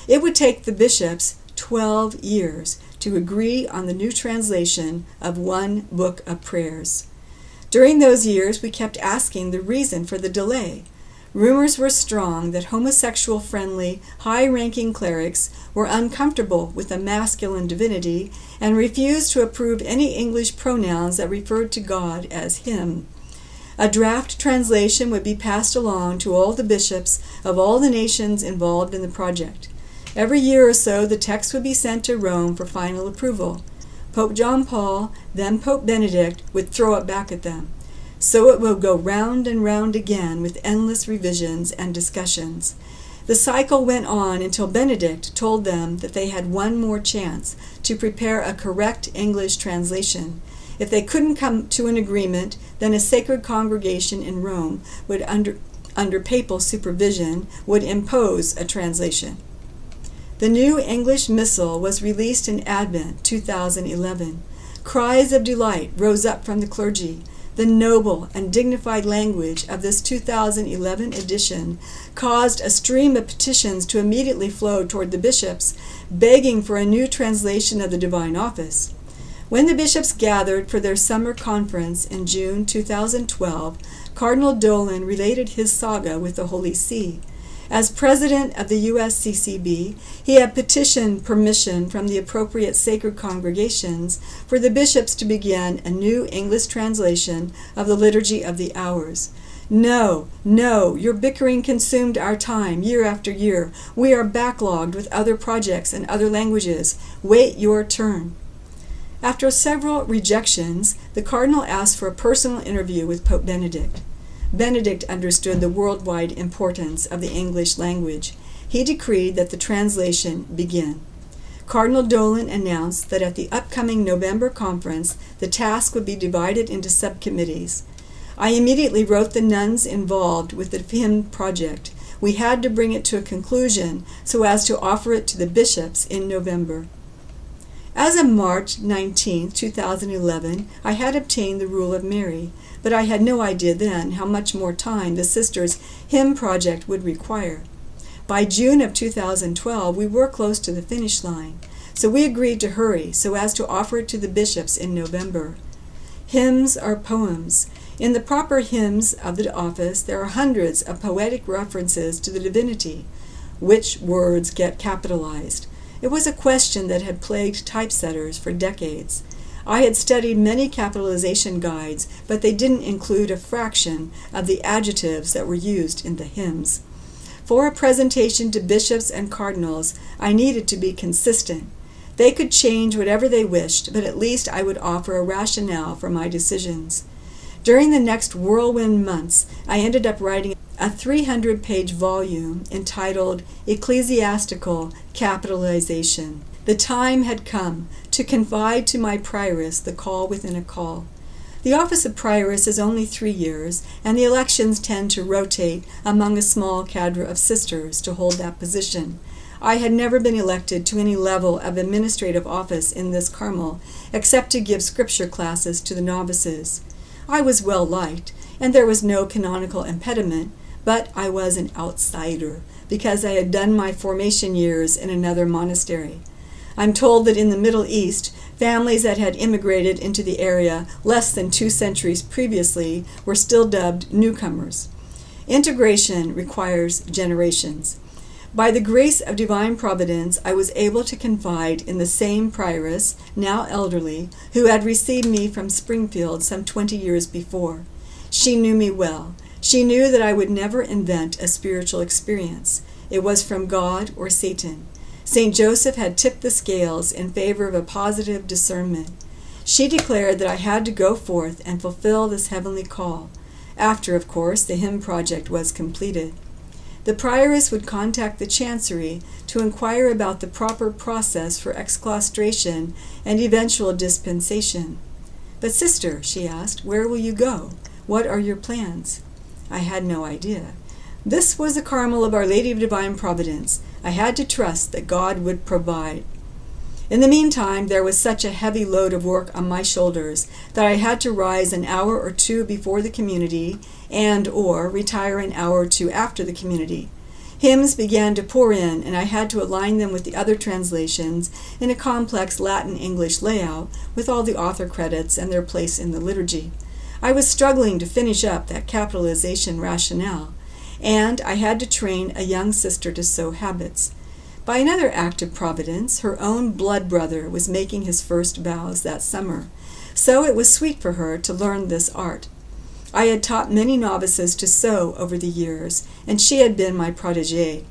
It would take the bishops 12 years to agree on the new translation of one book of prayers. During those years, we kept asking the reason for the delay. Rumors were strong that homosexual-friendly, high-ranking clerics were uncomfortable with a masculine divinity and refused to approve any English pronouns that referred to God as Him. A draft translation would be passed along to all the bishops of all the nations involved in the project. Every year or so, the text would be sent to Rome for final approval. Pope John Paul, then Pope Benedict, would throw it back at them. So it will go round and round again with endless revisions and discussions. The cycle went on until Benedict told them that they had one more chance to prepare a correct English translation. If they couldn't come to an agreement, then a sacred congregation in Rome would, under papal supervision, would impose a translation. The new English Missal was released in Advent 2011. Cries of delight rose up from the clergy. The noble and dignified language of this 2011 edition caused a stream of petitions to immediately flow toward the bishops, begging for a new translation of the Divine Office. When the bishops gathered for their summer conference in June 2012, Cardinal Dolan related his saga with the Holy See. As president of the USCCB, he had petitioned permission from the appropriate sacred congregations for the bishops to begin a new English translation of the Liturgy of the Hours. No, your bickering consumed our time year after year. We are backlogged with other projects and other languages. Wait your turn. After several rejections, the cardinal asked for a personal interview with Pope Benedict. Benedict understood the worldwide importance of the English language. He decreed that the translation begin. Cardinal Dolan announced that at the upcoming November conference, the task would be divided into subcommittees. I immediately wrote the nuns involved with the hymn project. We had to bring it to a conclusion so as to offer it to the bishops in November. As of March 19, 2011, I had obtained the Rule of Mary, but I had no idea then how much more time the sisters' hymn project would require. By June of 2012, we were close to the finish line, so we agreed to hurry so as to offer it to the bishops in November. Hymns are poems. In the proper hymns of the office, there are hundreds of poetic references to the divinity. Which words get capitalized? It was a question that had plagued typesetters for decades. I had studied many capitalization guides, but they didn't include a fraction of the adjectives that were used in the hymns. For a presentation to bishops and cardinals, I needed to be consistent. They could change whatever they wished, but at least I would offer a rationale for my decisions. During the next whirlwind months, I ended up writing a 300-page volume entitled Ecclesiastical Capitalization. The time had come to confide to my prioress the call within a call. The office of prioress is only 3 years, and the elections tend to rotate among a small cadre of sisters to hold that position. I had never been elected to any level of administrative office in this Carmel, except to give scripture classes to the novices. I was well liked, and there was no canonical impediment, but I was an outsider because I had done my formation years in another monastery. I'm told that in the Middle East, families that had immigrated into the area less than 2 centuries previously were still dubbed newcomers. Integration requires generations. By the grace of divine providence, I was able to confide in the same prioress, now elderly, who had received me from Springfield some 20 years before. She knew me well. She knew that I would never invent a spiritual experience. It was from God or Satan. St. Joseph had tipped the scales in favor of a positive discernment. She declared that I had to go forth and fulfill this heavenly call, after, of course, the hymn project was completed. The prioress would contact the chancery to inquire about the proper process for exclaustration and eventual dispensation. "But sister," she asked, "where will you go? What are your plans?" I had no idea. This was the Carmel of Our Lady of Divine Providence. I had to trust that God would provide. In the meantime, there was such a heavy load of work on my shoulders that I had to rise an hour or two before the community or retire an hour or two after the community. Hymns began to pour in, and I had to align them with the other translations in a complex Latin-English layout with all the author credits and their place in the liturgy. I was struggling to finish up that capitalization rationale, and I had to train a young sister to sew habits. By another act of providence, her own blood brother was making his first vows that summer, so it was sweet for her to learn this art. I had taught many novices to sew over the years, and she had been my protégée.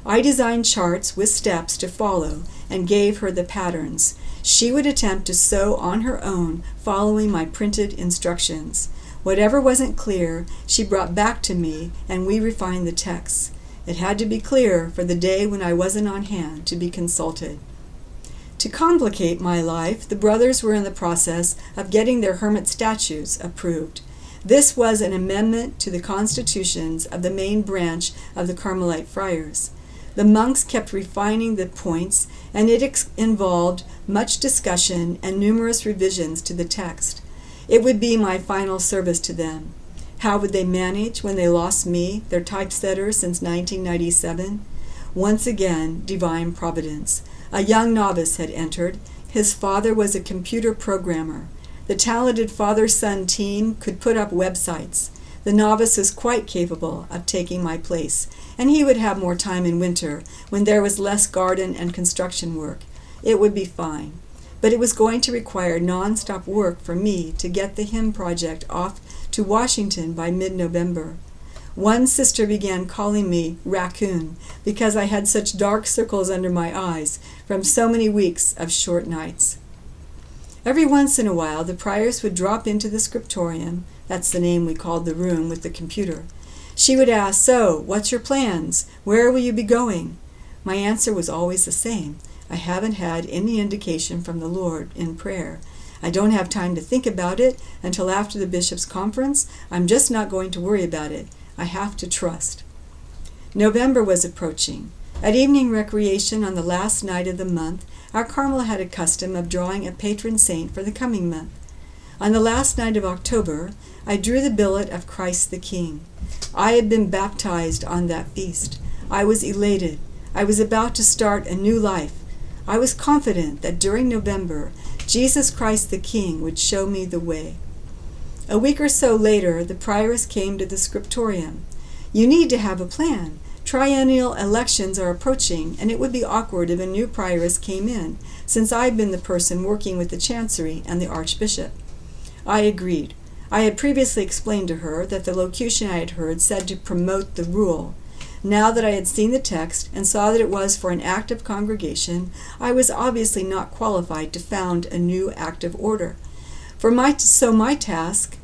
I designed charts with steps to follow and gave her the patterns. She would attempt to sew on her own, following my printed instructions. Whatever wasn't clear, she brought back to me, and we refined the texts. It had to be clear for the day when I wasn't on hand to be consulted. To complicate my life, the brothers were in the process of getting their hermit statutes approved. This was an amendment to the constitutions of the main branch of the Carmelite friars. The monks kept refining the points, and it involved much discussion and numerous revisions to the text. It would be my final service to them. How would they manage when they lost me, their typesetter since 1997? Once again, divine providence. A young novice had entered. His father was a computer programmer. The talented father-son team could put up websites. The novice was quite capable of taking my place, and he would have more time in winter when there was less garden and construction work. It would be fine. But it was going to require non-stop work for me to get the hymn project off to Washington by mid-November. One sister began calling me raccoon because I had such dark circles under my eyes from so many weeks of short nights. Every once in a while, the prioress would drop into the scriptorium. That's the name we called the room with the computer. She would ask, "So, what's your plans? Where will you be going?" My answer was always the same. I haven't had any indication from the Lord in prayer. I don't have time to think about it until after the bishop's conference. I'm just not going to worry about it. I have to trust. November was approaching. At evening recreation on the last night of the month, our Carmel had a custom of drawing a patron saint for the coming month. On the last night of October, I drew the billet of Christ the King. I had been baptized on that feast. I was elated. I was about to start a new life. I was confident that during November, Jesus Christ the King would show me the way. A week or so later, the prioress came to the scriptorium. "You need to have a plan. Triennial elections are approaching, and it would be awkward if a new prioress came in, since I've been the person working with the chancery and the archbishop." I agreed. I had previously explained to her that the locution I had heard said to promote the rule. Now that I had seen the text and saw that it was for an active congregation, I was obviously not qualified to found a new active order. So my task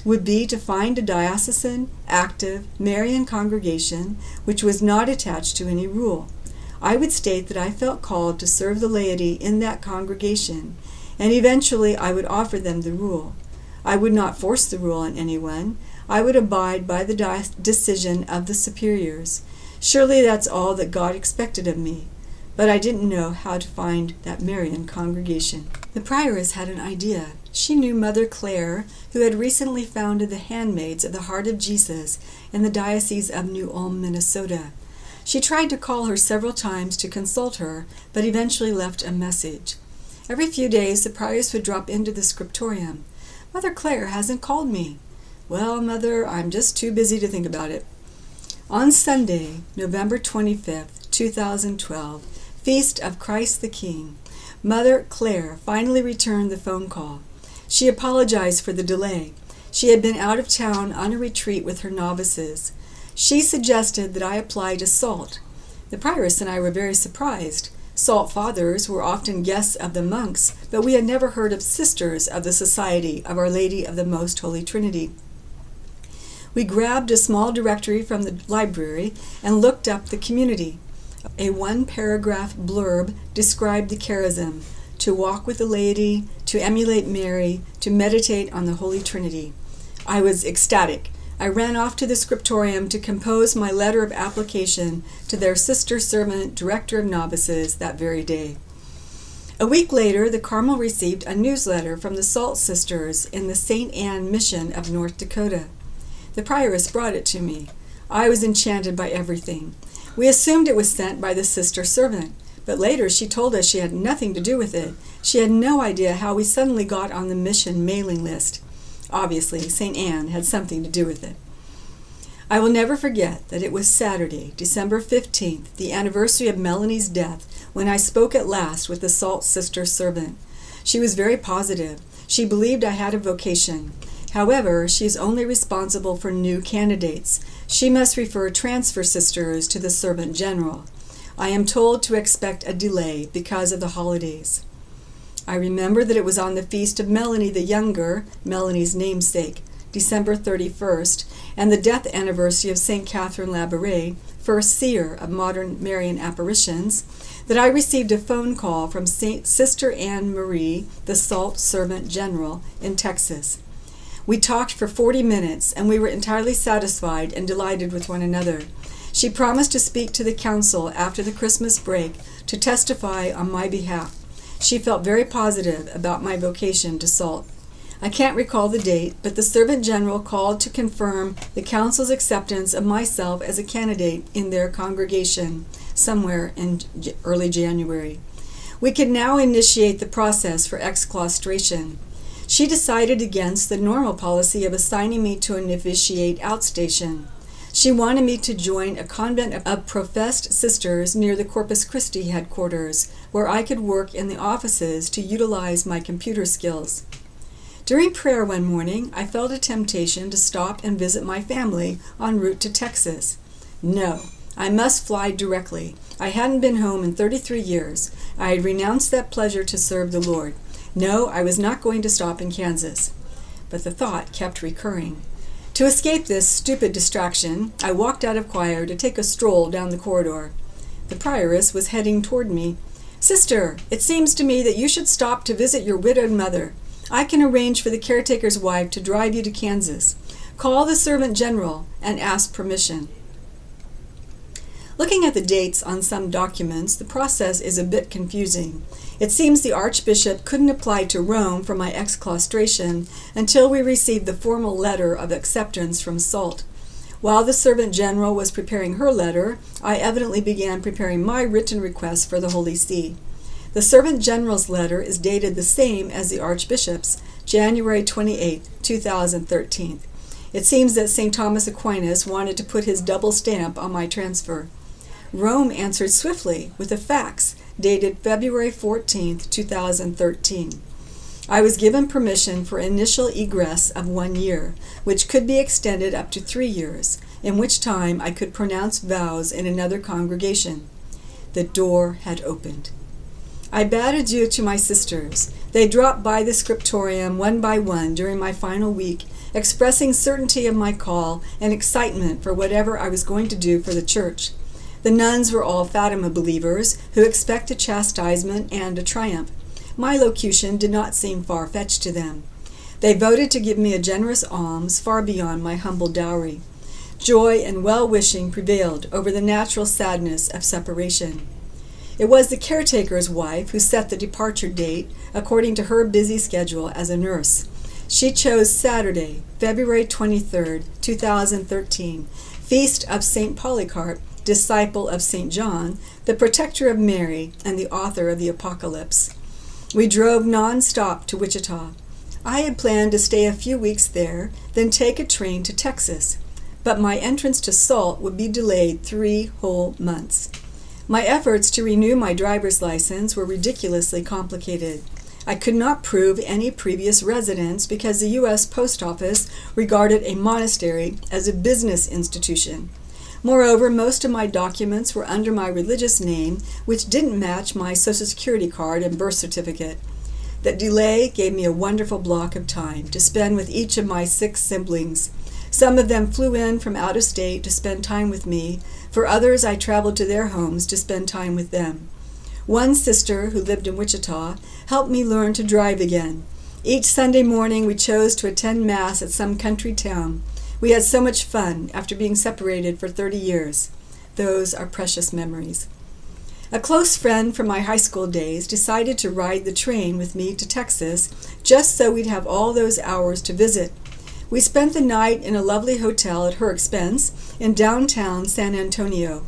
would be to find a diocesan, active, Marian congregation which was not attached to any rule. I would state that I felt called to serve the laity in that congregation, and eventually I would offer them the rule. I would not force the rule on anyone. I would abide by the decision of the superiors. Surely that's all that God expected of me. But I didn't know how to find that Marian congregation. The prioress had an idea. She knew Mother Clare, who had recently founded the Handmaids of the Heart of Jesus in the Diocese of New Ulm, Minnesota. She tried to call her several times to consult her, but eventually left a message. Every few days the prioress would drop into the scriptorium. "Mother Clare hasn't called me." "Well, Mother, I'm just too busy to think about it." On Sunday, November 25th, 2012, Feast of Christ the King, Mother Clare finally returned the phone call. She apologized for the delay. She had been out of town on a retreat with her novices. She suggested that I apply to SALT. The prioress and I were very surprised. SALT fathers were often guests of the monks, but we had never heard of sisters of the Society of Our Lady of the Most Holy Trinity. We grabbed a small directory from the library and looked up the community. A one-paragraph blurb described the charism: to walk with the laity, to emulate Mary, to meditate on the Holy Trinity. I was ecstatic. I ran off to the scriptorium to compose my letter of application to their sister servant, director of novices, that very day. A week later, the Carmel received a newsletter from the Salt Sisters in the St. Anne Mission of North Dakota. The prioress brought it to me. I was enchanted by everything. We assumed it was sent by the sister servant, but later she told us she had nothing to do with it. She had no idea how we suddenly got on the mission mailing list. Obviously, St. Anne had something to do with it. I will never forget that it was Saturday, December 15th, the anniversary of Melanie's death, when I spoke at last with the Salt Sister servant. She was very positive. She believed I had a vocation. However, she is only responsible for new candidates. She must refer transfer sisters to the Servant General. I am told to expect a delay because of the holidays. I remember that it was on the feast of Melanie the Younger, Melanie's namesake, December 31st, and the death anniversary of St. Catherine Labouré, first seer of modern Marian apparitions, that I received a phone call from Sister Anne Marie, the Salt Servant General, in Texas. We talked for 40 minutes, and we were entirely satisfied and delighted with one another. She promised to speak to the council after the Christmas break to testify on my behalf. She felt very positive about my vocation to SALT. I can't recall the date, but the Servant General called to confirm the council's acceptance of myself as a candidate in their congregation somewhere in early January. We could now initiate the process for exclaustration. She decided against the normal policy of assigning me to a novitiate outstation. She wanted me to join a convent of professed sisters near the Corpus Christi headquarters, where I could work in the offices to utilize my computer skills. During prayer one morning, I felt a temptation to stop and visit my family en route to Texas. No, I must fly directly. I hadn't been home in 33 years. I had renounced that pleasure to serve the Lord. No, I was not going to stop in Kansas. But the thought kept recurring. To escape this stupid distraction, I walked out of choir to take a stroll down the corridor. The prioress was heading toward me. "Sister, it seems to me that you should stop to visit your widowed mother. I can arrange for the caretaker's wife to drive you to Kansas. Call the servant general and ask permission." Looking at the dates on some documents, the process is a bit confusing. It seems the Archbishop couldn't apply to Rome for my exclaustration until we received the formal letter of acceptance from SALT. While the Servant General was preparing her letter, I evidently began preparing my written request for the Holy See. The Servant General's letter is dated the same as the Archbishop's, January 28, 2013. It seems that St. Thomas Aquinas wanted to put his double stamp on my transfer. Rome answered swiftly with a fax dated February 14, 2013. I was given permission for initial egress of 1 year, which could be extended up to 3 years, in which time I could pronounce vows in another congregation. The door had opened. I bade adieu to my sisters. They dropped by the scriptorium one by one during my final week, expressing certainty of my call and excitement for whatever I was going to do for the church. The nuns were all Fatima believers who expect a chastisement and a triumph. My locution did not seem far-fetched to them. They voted to give me a generous alms far beyond my humble dowry. Joy and well-wishing prevailed over the natural sadness of separation. It was the caretaker's wife who set the departure date according to her busy schedule as a nurse. She chose Saturday, February 23, 2013, Feast of St. Polycarp, disciple of St. John, the protector of Mary, and the author of the Apocalypse. We drove non-stop to Wichita. I had planned to stay a few weeks there, then take a train to Texas, but my entrance to SALT would be delayed 3 whole months. My efforts to renew my driver's license were ridiculously complicated. I could not prove any previous residence because the U.S. Post Office regarded a monastery as a business institution. Moreover, most of my documents were under my religious name, which didn't match my Social Security card and birth certificate. The delay gave me a wonderful block of time to spend with each of my 6 siblings. Some of them flew in from out of state to spend time with me. For others, I traveled to their homes to spend time with them. One sister, who lived in Wichita, helped me learn to drive again. Each Sunday morning, we chose to attend Mass at some country town. We had so much fun after being separated for 30 years. Those are precious memories. A close friend from my high school days decided to ride the train with me to Texas just so we'd have all those hours to visit. We spent the night in a lovely hotel at her expense in downtown San Antonio.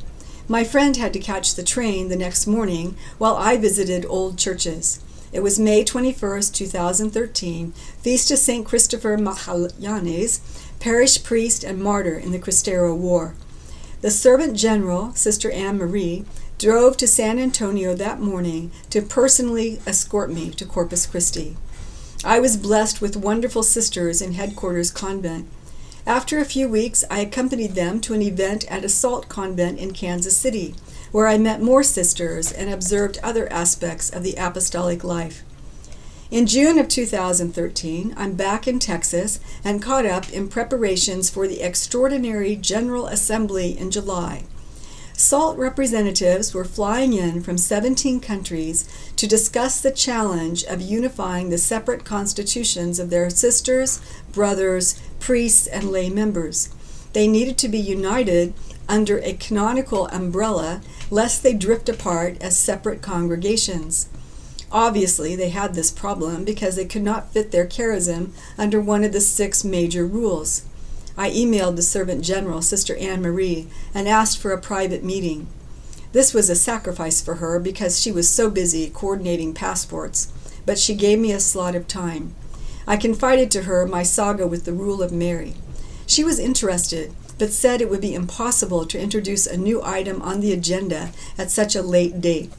My friend had to catch the train the next morning while I visited old churches. It was May 21, 2013, Feast of St. Christopher Magallanes, parish priest and martyr in the Cristero War. The Servant General, Sister Anne Marie, drove to San Antonio that morning to personally escort me to Corpus Christi. I was blessed with wonderful sisters in Headquarters Convent. After a few weeks, I accompanied them to an event at a SALT convent in Kansas City, where I met more sisters and observed other aspects of the apostolic life. In June of 2013, I'm back in Texas and caught up in preparations for the extraordinary General Assembly in July. SALT representatives were flying in from 17 countries to discuss the challenge of unifying the separate constitutions of their sisters, brothers, priests, and lay members. They needed to be united under a canonical umbrella lest they drift apart as separate congregations. Obviously, they had this problem because they could not fit their charism under one of the 6 major rules. I emailed the Servant General, Sister Anne Marie, and asked for a private meeting. This was a sacrifice for her because she was so busy coordinating passports, but she gave me a slot of time. I confided to her my saga with the Rule of Mary. She was interested, but said it would be impossible to introduce a new item on the agenda at such a late date.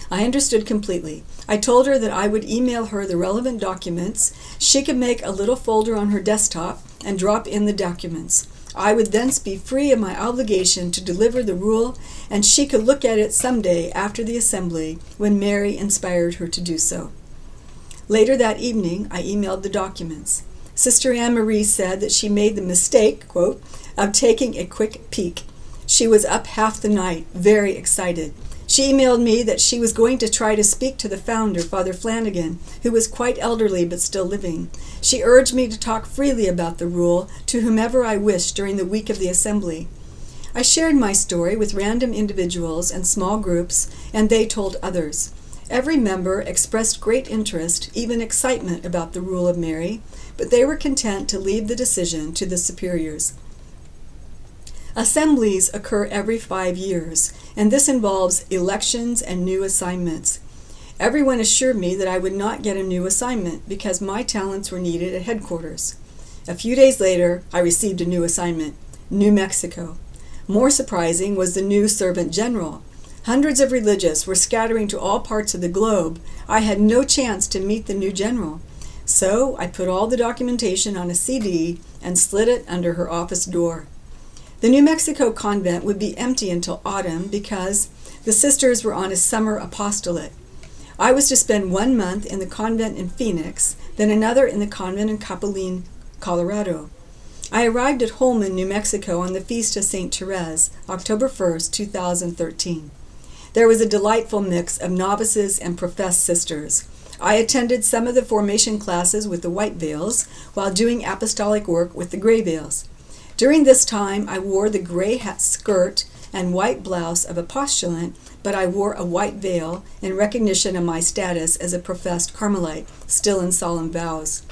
I understood completely. I told her that I would email her the relevant documents. She could make a little folder on her desktop and drop in the documents. I would thence be free of my obligation to deliver the rule, and she could look at it someday after the assembly when Mary inspired her to do so. Later that evening, I emailed the documents. Sister Anne Marie said that she made the mistake, quote, of taking a quick peek. She was up half the night, very excited. She emailed me that she was going to try to speak to the founder, Father Flanagan, who was quite elderly but still living. She urged me to talk freely about the rule to whomever I wished during the week of the assembly. I shared my story with random individuals and small groups, and they told others. Every member expressed great interest, even excitement about the Rule of Mary, but they were content to leave the decision to the superiors. Assemblies occur every 5 years, and this involves elections and new assignments. Everyone assured me that I would not get a new assignment because my talents were needed at headquarters. A few days later, I received a new assignment, New Mexico. More surprising was the new servant general. Hundreds of religious were scattering to all parts of the globe. I had no chance to meet the new general. So I put all the documentation on a CD and slid it under her office door. The New Mexico convent would be empty until autumn because the sisters were on a summer apostolate. I was to spend 1 month in the convent in Phoenix, then another in the convent in Capilene, Colorado. I arrived at Holman, New Mexico on the Feast of St. Therese, October 1st, 2013. There was a delightful mix of novices and professed sisters. I attended some of the formation classes with the white veils while doing apostolic work with the gray veils. During this time, I wore the gray hat skirt and white blouse of a postulant, but I wore a white veil in recognition of my status as a professed Carmelite, still in solemn vows.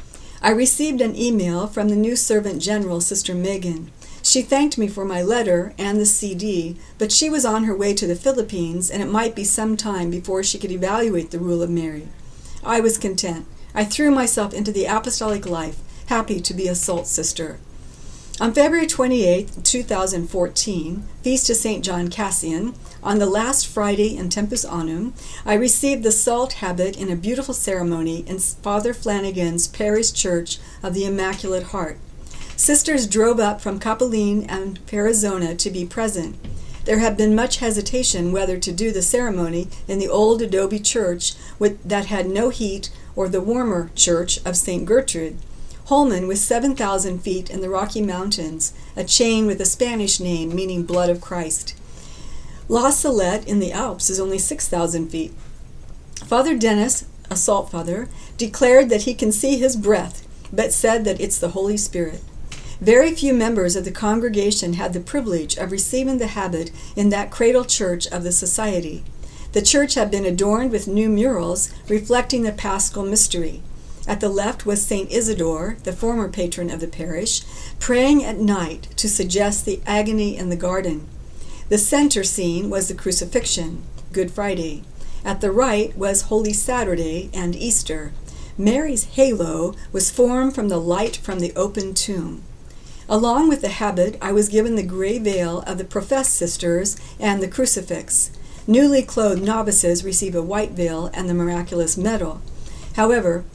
I received an email from the new servant general, Sister Megan. She thanked me for my letter and the CD, but she was on her way to the Philippines, and it might be some time before she could evaluate the Rule of Mary. I was content. I threw myself into the apostolic life, happy to be a salt sister. On February 28, 2014, Feast of St. John Cassian, on the last Friday in Tempus Annum, I received the salt habit in a beautiful ceremony in Father Flanagan's Parish Church of the Immaculate Heart. Sisters drove up from Capilene and Arizona to be present. There had been much hesitation whether to do the ceremony in the old adobe church that had no heat or the warmer church of St. Gertrude. Holman was 7,000 feet in the Rocky Mountains, a chain with a Spanish name meaning blood of Christ. La Salette in the Alps is only 6,000 feet. Father Dennis, a salt father, declared that he can see his breath, but said that it's the Holy Spirit. Very few members of the congregation had the privilege of receiving the habit in that cradle church of the society. The church had been adorned with new murals reflecting the Paschal mystery. At the left was St. Isidore, the former patron of the parish, praying at night to suggest the agony in the garden. The center scene was the crucifixion, Good Friday. At the right was Holy Saturday and Easter. Mary's halo was formed from the light from the open tomb. Along with the habit, I was given the gray veil of the professed sisters and the crucifix. Newly clothed novices receive a white veil and the miraculous medal. However,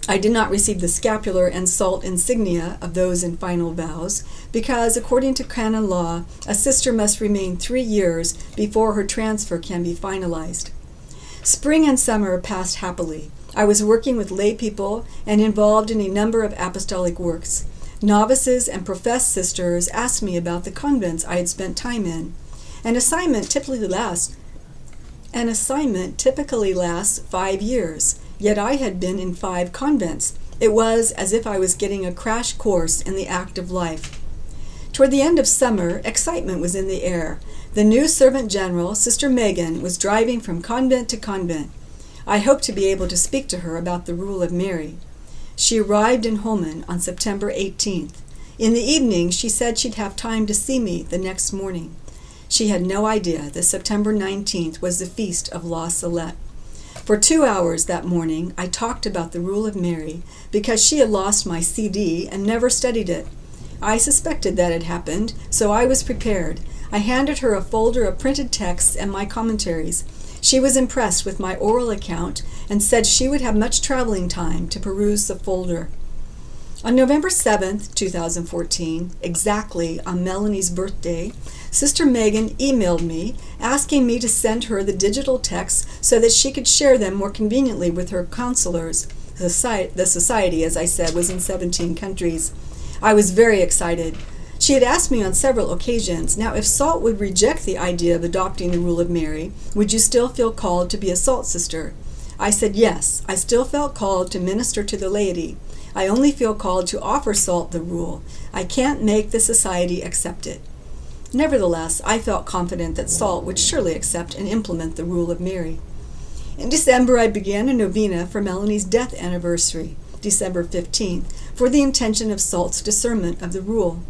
I did not receive the scapular and salt insignia of those in final vows, because according to canon law, a sister must remain 3 years before her transfer can be finalized. Spring and summer passed happily. I was working with lay people and involved in a number of apostolic works. Novices and professed sisters asked me about the convents I had spent time in. An assignment typically lasts 5 years. Yet I had been in 5 convents. It was as if I was getting a crash course in the active life. Toward the end of summer, excitement was in the air. The new servant general, Sister Megan, was driving from convent to convent. I hoped to be able to speak to her about the Rule of Mary. She arrived in Holman on September 18th. In the evening, she said she'd have time to see me the next morning. She had no idea that September 19th was the feast of La Salette. For 2 hours that morning, I talked about the Rule of Mary because she had lost my CD and never studied it. I suspected that had happened, so I was prepared. I handed her a folder of printed texts and my commentaries. She was impressed with my oral account and said she would have much traveling time to peruse the folder. On November 7th, 2014, exactly on Melanie's birthday, Sister Megan emailed me asking me to send her the digital texts so that she could share them more conveniently with her counselors. The society, as I said, was in 17 countries. I was very excited. She had asked me on several occasions, now if SALT would reject the idea of adopting the Rule of Mary, would you still feel called to be a SALT sister? I said yes, I still felt called to minister to the laity. I only feel called to offer SALT the rule. I can't make the society accept it. Nevertheless, I felt confident that SALT would surely accept and implement the Rule of Mary. In December, I began a novena for Melanie's death anniversary, December 15th, for the intention of SALT's discernment of the rule.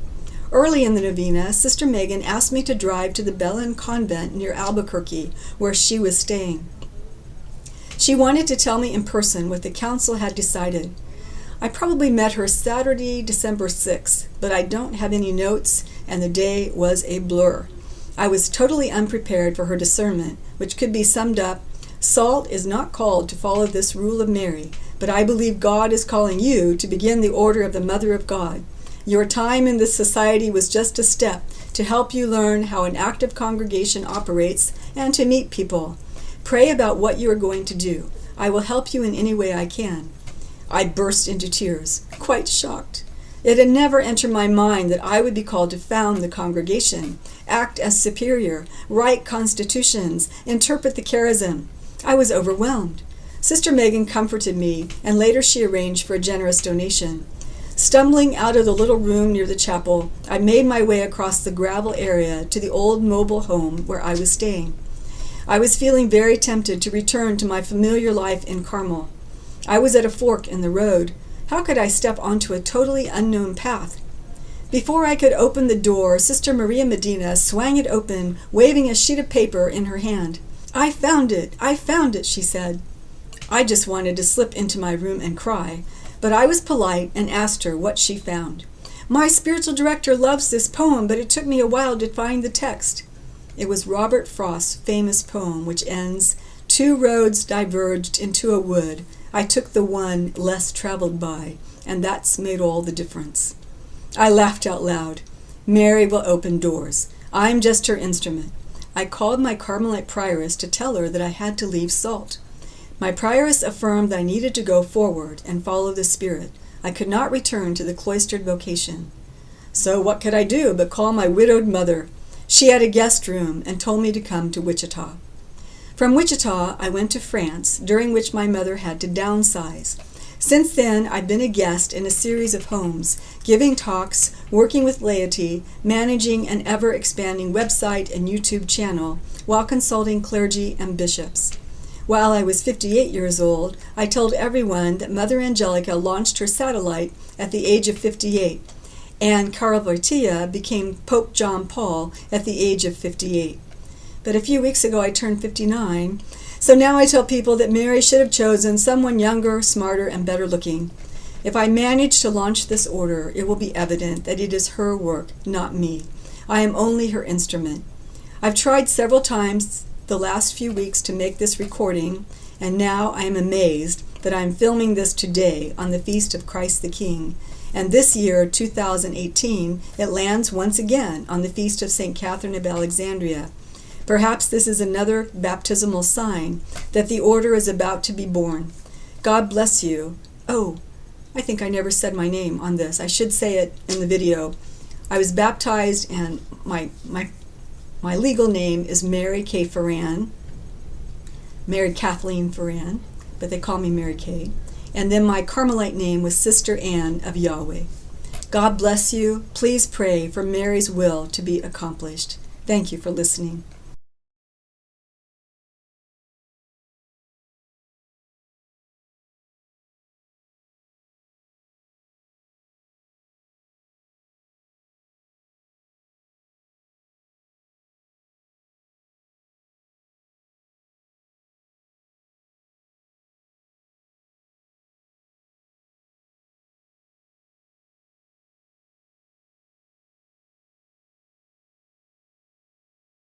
Early in the novena, Sister Megan asked me to drive to the Belen Convent near Albuquerque, where she was staying. She wanted to tell me in person what the council had decided. I probably met her Saturday, December 6th, but I don't have any notes, and the day was a blur. I was totally unprepared for her discernment, which could be summed up, SALT is not called to follow this Rule of Mary, but I believe God is calling you to begin the order of the Mother of God. Your time in this society was just a step to help you learn how an active congregation operates and to meet people. Pray about what you are going to do. I will help you in any way I can. I burst into tears, quite shocked. It had never entered my mind that I would be called to found the congregation, act as superior, write constitutions, interpret the charism. I was overwhelmed. Sister Megan comforted me, and later she arranged for a generous donation. Stumbling out of the little room near the chapel, I made my way across the gravel area to the old mobile home where I was staying. I was feeling very tempted to return to my familiar life in Carmel. I was at a fork in the road. How could I step onto a totally unknown path? Before I could open the door, Sister Maria Medina swung it open, waving a sheet of paper in her hand. I found it, she said. I just wanted to slip into my room and cry, but I was polite and asked her what she found. My spiritual director loves this poem, but it took me a while to find the text. It was Robert Frost's famous poem, which ends, 2 roads diverged into a wood. I took the one less traveled by, and that's made all the difference. I laughed out loud. Mary will open doors. I'm just her instrument. I called my Carmelite prioress to tell her that I had to leave SALT. My prioress affirmed that I needed to go forward and follow the Spirit. I could not return to the cloistered vocation. So what could I do but call my widowed mother? She had a guest room and told me to come to Wichita. From Wichita, I went to France, during which my mother had to downsize. Since then, I've been a guest in a series of homes, giving talks, working with laity, managing an ever-expanding website and YouTube channel, while consulting clergy and bishops. While I was 58 years old, I told everyone that Mother Angelica launched her satellite at the age of 58, and Karl Wojtyla became Pope John Paul at the age of 58. But a few weeks ago I turned 59, so now I tell people that Mary should have chosen someone younger, smarter, and better looking. If I manage to launch this order, it will be evident that it is her work, not me. I am only her instrument. I've tried several times the last few weeks to make this recording, and now I am amazed that I am filming this today on the Feast of Christ the King. And this year, 2018, it lands once again on the Feast of St. Catherine of Alexandria. Perhaps this is another baptismal sign that the order is about to be born. God bless you. Oh, I think I never said my name on this. I should say it in the video. I was baptized, and my legal name is Mary K. Farran, Mary Kathleen Farran, but they call me Mary K. And then my Carmelite name was Sister Anne of Yahweh. God bless you. Please pray for Mary's will to be accomplished. Thank you for listening.